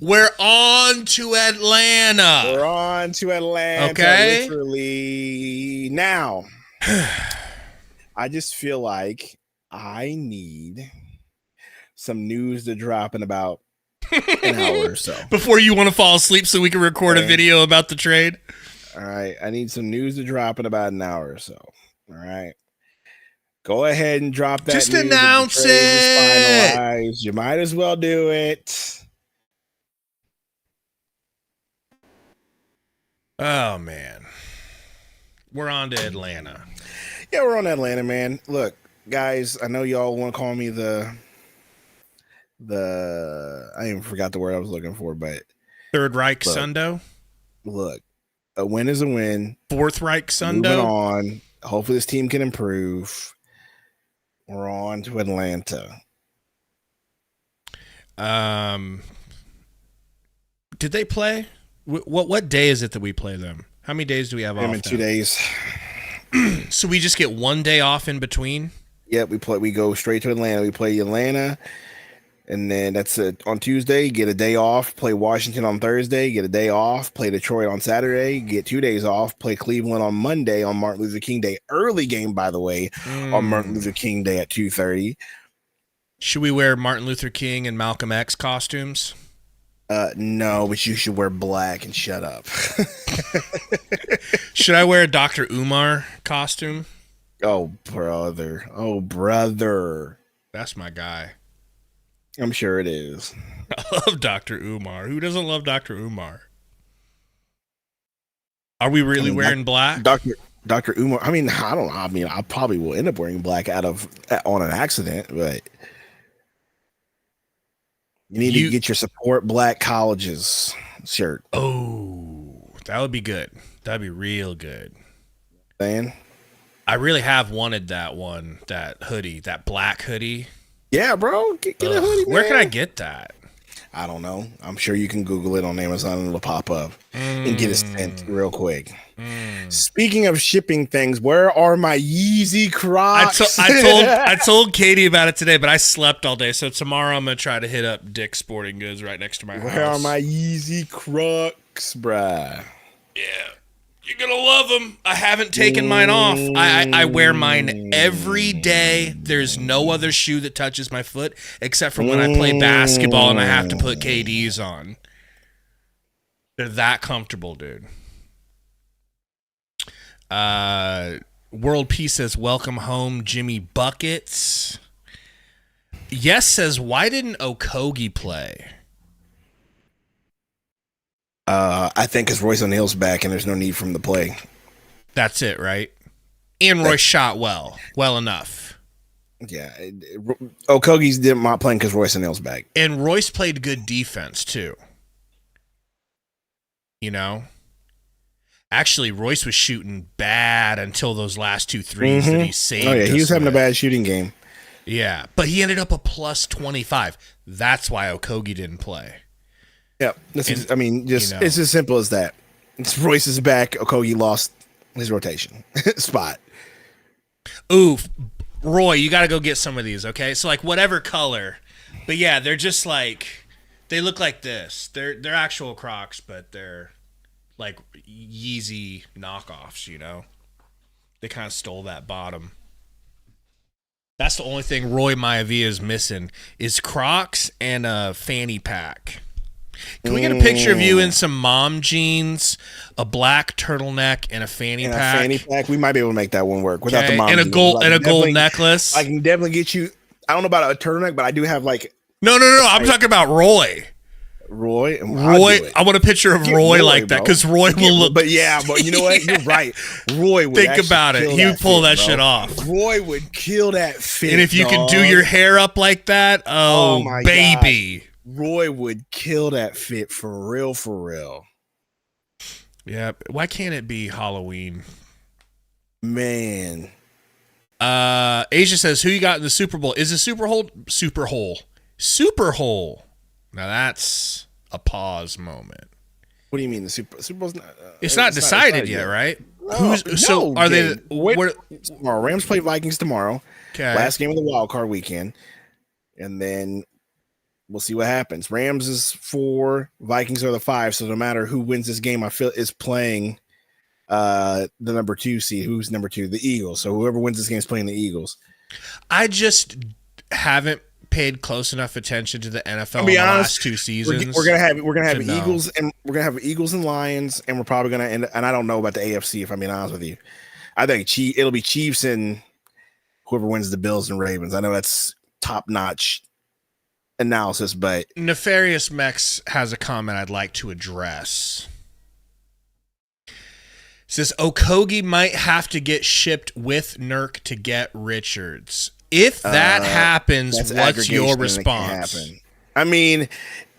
We're on to Atlanta. We're on to Atlanta. Okay. Literally now. I just feel like I need some news to drop in about an hour or so. Before you want to fall asleep so we can record a video about the trade. All right. I need some news to drop in about an hour or so. All right. Go ahead and drop that. Just news announce that the trade is it. finalized. You might as well do it. Oh, man. We're on to Atlanta. Yeah, we're on to Atlanta, man. Look, guys, I know y'all want to call me the I even forgot the word I was looking for, but Third Reich Sundo. Look, a win is a win. Fourth Reich Sundo. Moving on. Hopefully this team can improve. We're on to Atlanta. Did they play? What day is it that we play them? How many days do we have off? In 2 days. So we just get 1 day off in between? Yep, we go straight to Atlanta. We play Atlanta, and then that's it. On Tuesday, get a day off, play Washington on Thursday, get a day off, play Detroit on Saturday, get 2 days off, play Cleveland on Monday on Martin Luther King Day. Early game, by the way, on Martin Luther King Day at 2:30. Should we wear Martin Luther King and Malcolm X costumes? No, but you should wear black and shut up. Should I wear a Dr. Umar costume? Oh, brother. Oh, brother. That's my guy. I'm sure it is. I love Dr. Umar. Who doesn't love Dr. Umar? Are we really wearing black? Dr. Umar. I mean, I don't know. I mean, I probably will end up wearing black on an accident, but you need to get your support black colleges shirt. Oh, that would be good. That'd be real good. Man, I really have wanted that hoodie, that black hoodie. Yeah, bro. Get a hoodie, Where man. can I get that? I don't know. I'm sure you can Google it on Amazon and it'll pop up and get it sent real quick. Speaking of shipping things, where are my Yeezy Crocs? I told Katie about it today, but I slept all day. So tomorrow I'm gonna try to hit up Dick's Sporting Goods right next to my house. Where are my Yeezy Crocs, bruh? Yeah, you're gonna love them. I haven't taken mine off. I wear mine every day. There's no other shoe that touches my foot except for when I play basketball and I have to put KDs on. They're that comfortable, dude. World Peace says, welcome home, Jimmy Buckets. Yes says, why didn't Okogie play? I think because Royce O'Neal's back and there's no need for him to play. That's it, right? And Royce shot well enough. Yeah. Okogie's not playing because Royce O'Neal's back. And Royce played good defense, too. You know? Actually, Royce was shooting bad until those last 2 threes that he saved. Oh, yeah. He was having a bad shooting game. Yeah. But he ended up a plus 25. That's why Okogie didn't play. Yep. It's as simple as that. Royce is back. Okogie lost his rotation spot. Ooh, Roy, you got to go get some of these, okay? So, like, whatever color. But, yeah, they're just like, they look like this. They're actual Crocs, but they're like Yeezy knockoffs, you know? They kind of stole that bottom. That's the only thing Roy Maivia is missing is Crocs and a fanny pack. Can we get a picture of you in some mom jeans, a black turtleneck, and a fanny pack? We might be able to make that one work without the mom and a jeans. gold necklace. I can definitely get you. I don't know about a turtleneck, but I do have like. No. I'm talking about Roy. Roy, I want a picture of Roy like that because Roy will look. But you know what? You're right. Roy would think about it. He would pull that shit off. Roy would kill that fit. And if you can do your hair up like that, oh my baby. God. Roy would kill that fit for real, for real. Yeah. Why can't it be Halloween? Man. Asia says, who you got in the Super Bowl? Is it Super Hole? Now that's a pause moment. What do you mean the Super Bowl's not? It's not decided yet, right? Are they? Tomorrow, Rams play Vikings tomorrow. Okay. Last game of the wild card weekend, and then we'll see what happens. Rams is 4, Vikings are the 5. So no matter who wins this game, I feel is playing the number 2 seed. Who's number 2? The Eagles. So whoever wins this game is playing the Eagles. I just haven't paid close enough attention to the NFL in the last 2 seasons. We're gonna have Eagles and we're gonna have Eagles and Lions, and we're probably gonna end. And I don't know about the AFC if I'm being honest with you. I think it'll be Chiefs and whoever wins the Bills and Ravens. I know that's top notch analysis, but Nefarious Mex has a comment I'd like to address. It says Okogie might have to get shipped with Nurk to get Richards. If that happens, what's your response? I mean, it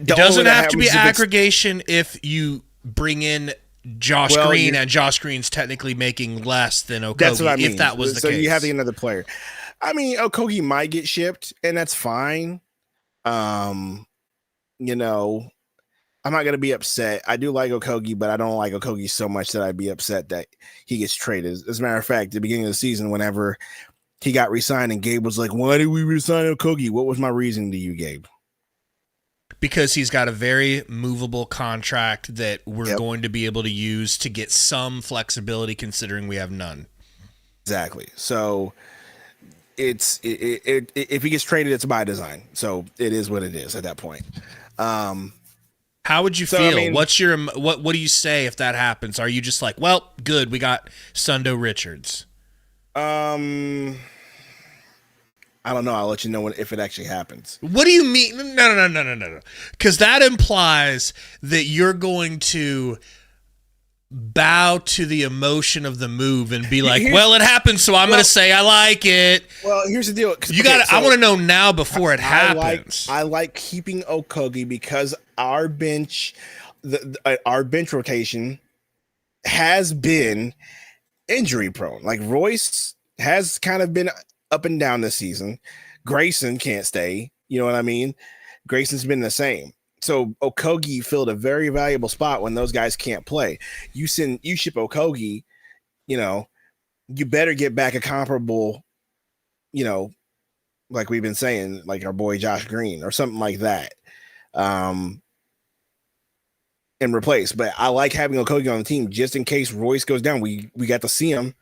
doesn't have to be aggregation if you bring in Josh Green, and Josh Green's technically making less than Okogie. That's what I mean. If that was the case, so you have another player. I mean, Okogie might get shipped, and that's fine. You know, I'm not gonna be upset. I do like Okogie, but I don't like Okogie so much that I'd be upset that he gets traded. As a matter of fact, at the beginning of the season, whenever he got re-signed, and Gabe was like, "Why did we re-sign Okogie?" What was my reasoning to you, Gabe? Because he's got a very movable contract that we're going to be able to use to get some flexibility, considering we have none. Exactly. So if he gets traded, it's by design. So it is what it is at that point. How would you feel? I mean, what's your what do you say if that happens? Are you just like, well, good, we got Sundo Richards? I don't know. I'll let you know if it actually happens. What do you mean? No. Because that implies that you're going to bow to the emotion of the move and be like, well, it happened, so I'm going to say I like it. Well, here's the deal. I want to know now before it happens. I like keeping Okogie because our bench, our bench rotation has been injury prone. Like Royce has kind of been up and down this season. Grayson can't stay. You know what I mean? Grayson's been the same. So Okogie filled a very valuable spot when those guys can't play. You ship Okogie, you know, you better get back a comparable, you know, like we've been saying, like our boy Josh Green or something like that. And replace. But I like having Okogie on the team just in case Royce goes down. We got to see him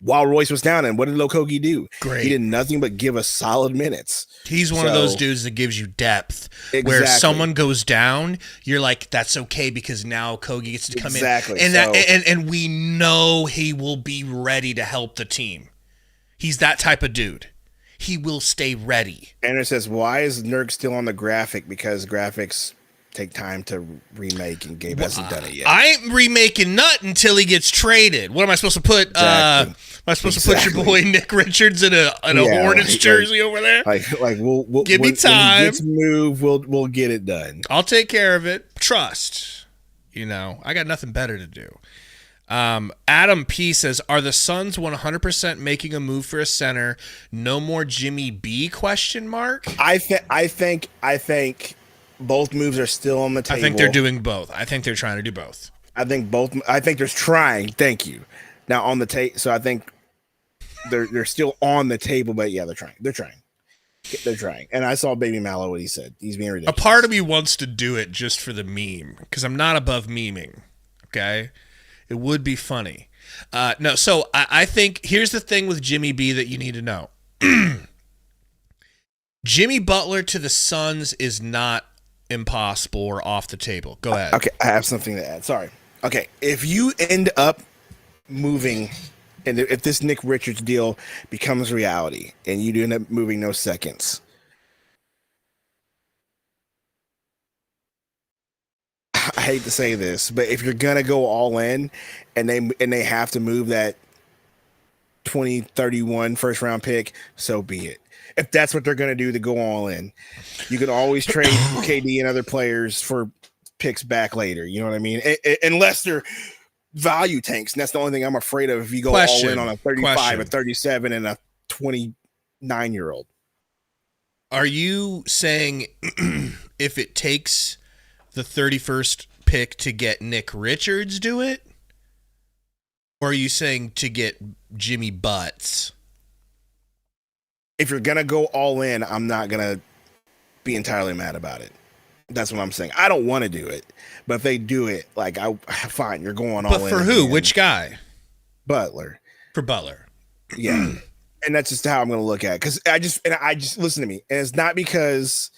while Royce was down. And what did Okogie do? Great. He did nothing but give us solid minutes. He's one of those dudes that gives you depth. Exactly. Where someone goes down, you're like, that's okay because now Okogie gets to come in. And we know he will be ready to help the team. He's that type of dude. He will stay ready. And it says, why is Nurk still on the graphic? Because graphics take time to remake, and Gabe hasn't done it yet. I ain't remaking nothing until he gets traded. What am I supposed to put? Am I supposed to put your boy Nick Richards in a Hornets jersey over there? We'll give me time. When he gets moved, we'll get it done. I'll take care of it. Trust. You know, I got nothing better to do. Adam P says, are the Suns 100% making a move for a center? No more Jimmy B ? I think both moves are still on the table. I think they're doing both. I think they're trying to do both. I think they're trying. Thank you. Now on the tape, so I think they're still on the table, but yeah, they're trying. They're trying. And I saw Baby Mallow what he said. He's being ridiculous. A part of me wants to do it just for the meme because I'm not above memeing. Okay, it would be funny. No, so I think here's the thing with Jimmy B that you need to know. Jimmy Butler to the Suns is not impossible or off the table. Go ahead. Okay, I have something to add. Sorry. Okay, if you end up moving, and if this Nick Richards deal becomes reality, and you do end up moving those seconds, I hate to say this, but if you're gonna go all in, and they have to move that 2031 first round pick, so be it. If that's what they're going to do to go all in, you can always trade KD and other players for picks back later. You know what I mean? Unless they're value tanks. And that's the only thing I'm afraid of if you go all in on a 35, a 37, and a 29-year-old. Are you saying if it takes the 31st pick to get Nick Richards, do it? Or are you saying to get Jimmy Butts? If you're going to go all in, I'm not going to be entirely mad about it. That's what I'm saying. I don't want to do it, but if they do it, like, fine, you're going all in. But for who? Which guy? Butler. For Butler. Yeah. And that's just how I'm going to look at it. Because I just listen to me. And it's not because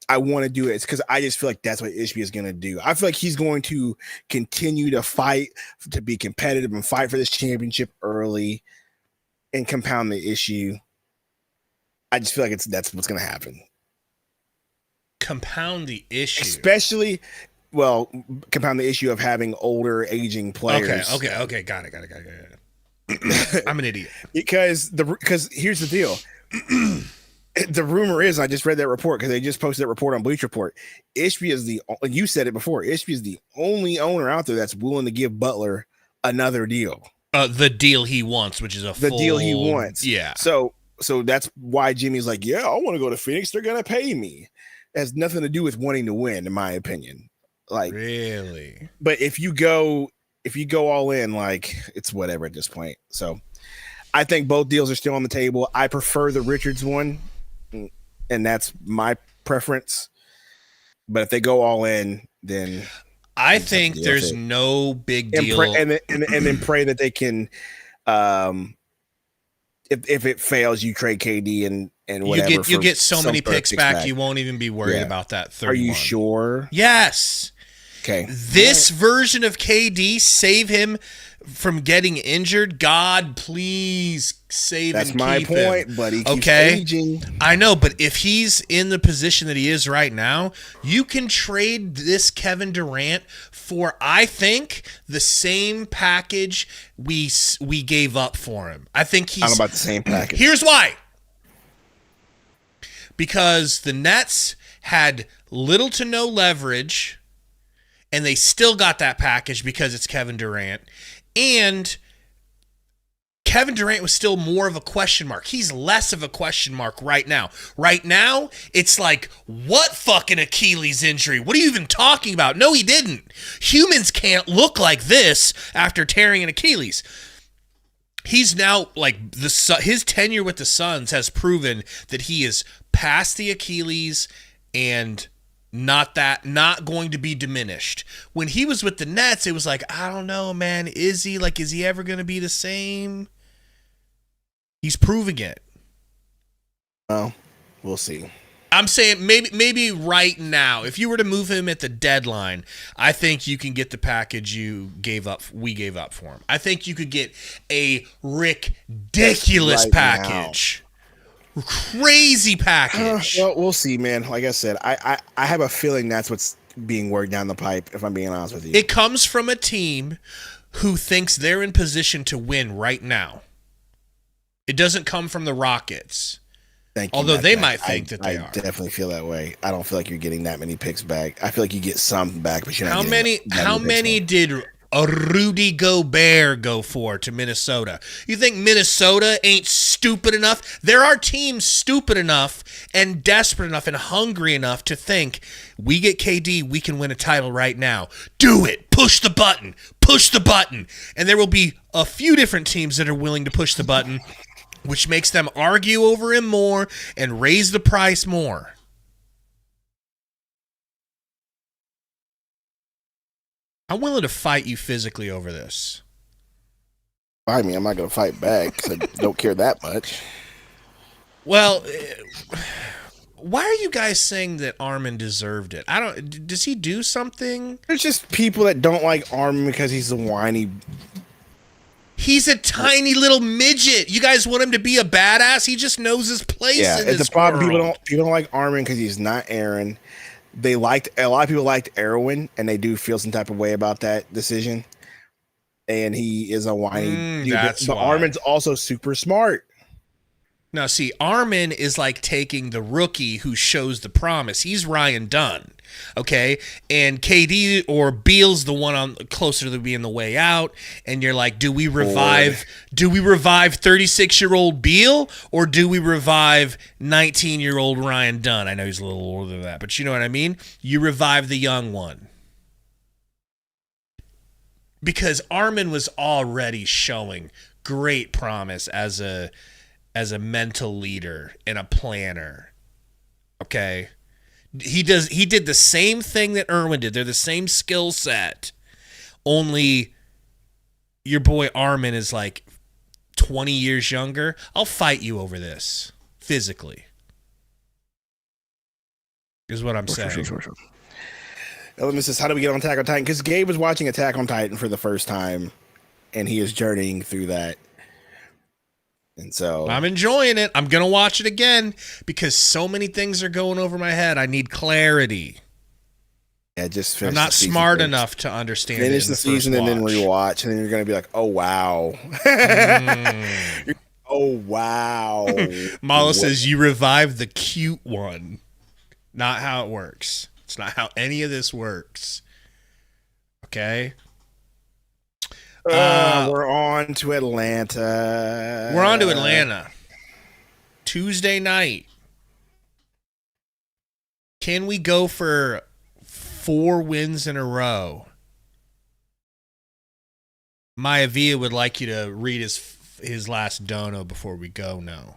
I want to do it. It's because I just feel like that's what Ishbia is going to do. I feel like he's going to continue to fight, to be competitive and fight for this championship early and compound the issue. I just feel like that's what's going to happen. Compound the issue. Especially, compound the issue of having older, aging players. Okay. Got it. I'm an idiot. Because here's the deal. The rumor is, I just read that report because they just posted that report on Bleach Report. Ishbia is you said it before, Ishbia is the only owner out there that's willing to give Butler another deal. The deal he wants, which is the deal he wants. Yeah. So that's why Jimmy's like, yeah, I want to go to Phoenix. They're going to pay me. It has nothing to do with wanting to win, in my opinion. Like, really? But if you go all in, like, it's whatever at this point. So I think both deals are still on the table. I prefer the Richards one, and that's my preference. But if they go all in, then I think there's no big deal. And then pray that they can, if it fails, you trade KD and whatever. You get so many picks back, you won't even be worried about that 31. Are you sure? Yes. Okay. This version of KD, save him from getting injured. God, please save him. That's my point, but he keeps aging. I know, but if he's in the position that he is right now, you can trade this Kevin Durant for, I think, the same package we gave up for him. I think he's... I don't know about the same package. Here's why. Because the Nets had little to no leverage, and they still got that package because it's Kevin Durant. And Kevin Durant was still more of a question mark. He's less of a question mark right now. Right now, it's like, what fucking Achilles injury? What are you even talking about? No, he didn't. Humans can't look like this after tearing an Achilles. He's now, like, his tenure with the Suns has proven that he is past the Achilles and not going to be diminished. When he was with the Nets, it was like, I don't know, man. Is he ever going to be the same? He's proving it. Well, we'll see. I'm saying maybe right now, if you were to move him at the deadline, I think you can get the package we gave up for him. I think you could get a ridiculous package. Crazy package. Well, we'll see, man. Like I said, I have a feeling that's what's being worked down the pipe, if I'm being honest with you. It comes from a team who thinks they're in position to win right now. It doesn't come from the Rockets. Thank you. Although they might think that they are. I definitely feel that way. I don't feel like you're getting that many picks back. I feel like you get some back, but you're not How many did Rudy Gobert go for to Minnesota? You think Minnesota ain't stupid enough? There are teams stupid enough and desperate enough and hungry enough to think, we get KD, we can win a title right now. Do it. Push the button. Push the button. And there will be a few different teams that are willing to push the button, which makes them argue over him more and raise the price more. I'm willing to fight you physically over this. I mean, I'm not going to fight back because I don't care that much. Well, why are you guys saying that Armin deserved it? Does he do something? There's just people that don't like Armin because he's a whiny. He's a tiny little midget. You guys want him to be a badass? He just knows his place in this it's a problem. world. People don't like Armin because he's not Aaron. A lot of people liked Erwin, and they do feel some type of way about that decision. And he is a whiny dude. But Armin's also super smart. Now, see, Armin is like taking the rookie who shows the promise. He's Ryan Dunn, okay? And KD or Beal's the one closer to being the way out. And you're like, do we revive 36-year-old Beal or do we revive 19-year-old Ryan Dunn? I know he's a little older than that, but you know what I mean? You revive the young one. Because Armin was already showing great promise as a mental leader and a planner, okay? He did the same thing that Irwin did. They're the same skill set. Only your boy Armin is like 20 years younger. I'll fight you over this physically. Is what I'm saying. Sure. Element says, how do we get on Attack on Titan? Because Gabe was watching Attack on Titan for the first time, and he is journeying through that. And so I'm enjoying it. I'm going to watch it again because so many things are going over my head. I need clarity. Yeah, just I'm not smart enough to understand finish it. the season and then rewatch, and then you're going to be like, oh, wow. Oh, wow. Mala says, you revived the cute one. Not how it works. It's not how any of this works. Okay? We're on to Atlanta. We're on to Atlanta. Tuesday night. Can we go for 4 wins in a row? Maivia would like you to read his last dono before we go now.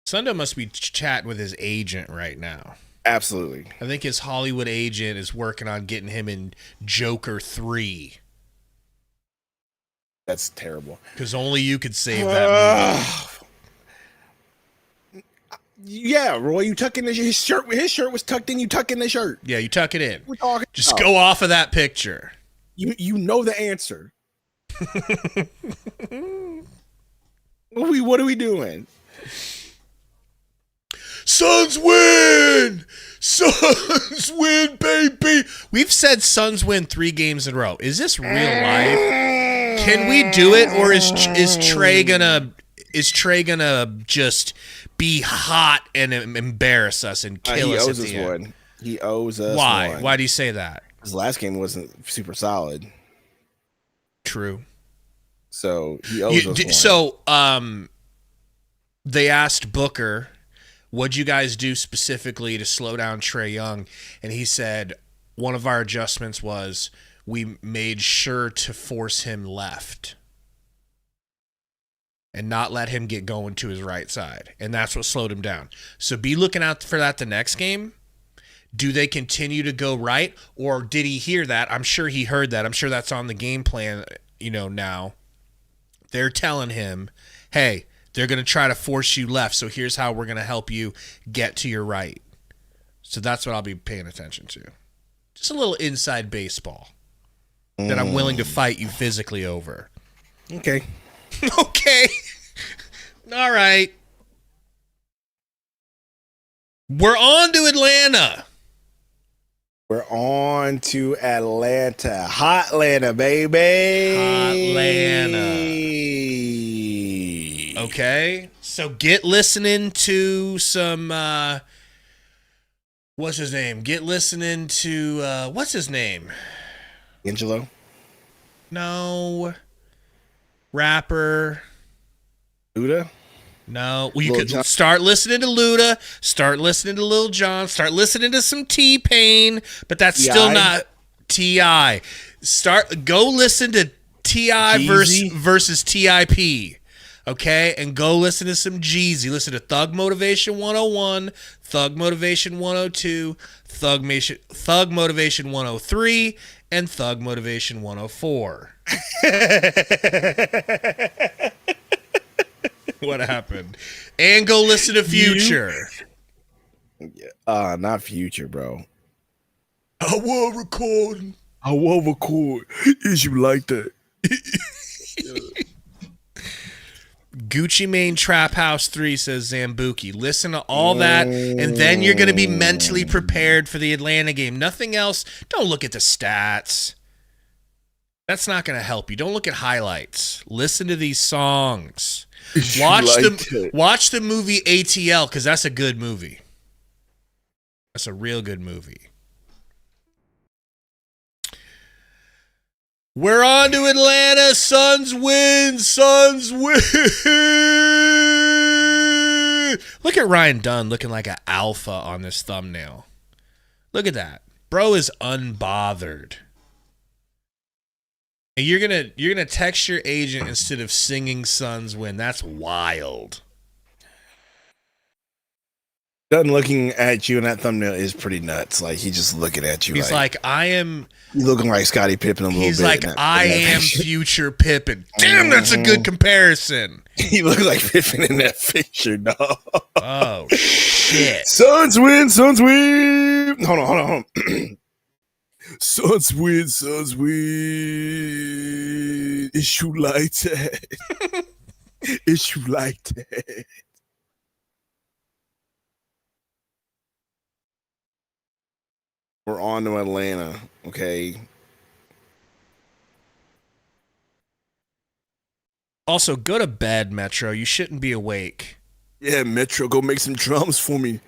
Sundo must be chatting with his agent right now. Absolutely. I think his Hollywood agent is working on getting him in Joker 3. That's terrible. Because only you could save that movie. Yeah, Roy, you tuck in his shirt. His shirt was tucked in. You tuck in the shirt. Yeah, you tuck it in. We're talking Just about. go off of that picture. You know the answer. What are we doing? Suns win! Suns win, baby! We've said Suns win 3 games in a row. Is this real life? Can we do it, or is Trey gonna just be hot and embarrass us and kill us at the end? He owes us Why? one. Why do you say that? His last game wasn't super solid. True. So he owes us one. So they asked Booker, what'd you guys do specifically to slow down Trae Young? And he said, one of our adjustments was we made sure to force him left and not let him get going to his right side. And that's what slowed him down. So be looking out for that the next game. Do they continue to go right? Or did he hear that? I'm sure he heard that. I'm sure that's on the game plan, now. They're telling him, hey, they're going to try to force you left, so here's how we're going to help you get to your right. So that's what I'll be paying attention to. Just a little inside baseball that I'm willing to fight you physically over. Okay. Okay. All right. We're on to Atlanta. We're on to Atlanta. Hot Atlanta, baby. Hot Atlanta. Okay. So get listening to some what's his name? Get listening to what's his name? Angelo? No. Rapper. Luda? No. Well, you Lil could Jon? start listening to Luda, start listening to Lil Jon, start listening to some T-Pain, but that's still not T.I. Go listen to T.I. versus T.I.P. Okay, and go listen to some Jeezy. Listen to Thug Motivation 101, Thug Motivation 102, Thug Motivation 103, and Thug Motivation 104. What happened? And go listen to Future. Not Future, bro. I will record. Is you like that? Gucci Mane Trap House 3 says Zambuki. Listen to all that, and then you're going to be mentally prepared for the Atlanta game. Nothing else. Don't look at the stats. That's not going to help you. Don't look at highlights. Listen to these songs. Watch the movie ATL, because that's a good movie. That's a real good movie. We're on to Atlanta. Suns win. Suns win. Look at Ryan Dunn looking like an alpha on this thumbnail. Look at that. Bro is unbothered. And you're gonna text your agent instead of singing Suns win. That's wild. Done looking at you in that thumbnail is pretty nuts. Like he's just looking at you. He's like I am. You looking like Scottie Pippen a little bit. He's like I am future Pippen. Damn, that's a good comparison. He looked like Pippen in that picture, dog. Oh shit! Suns win. Suns win. Hold on. Suns win. Suns win. Issue like that. Issue like that. We're on to Atlanta, okay? Also, go to bed, Metro. You shouldn't be awake. Yeah, Metro, go make some drums for me.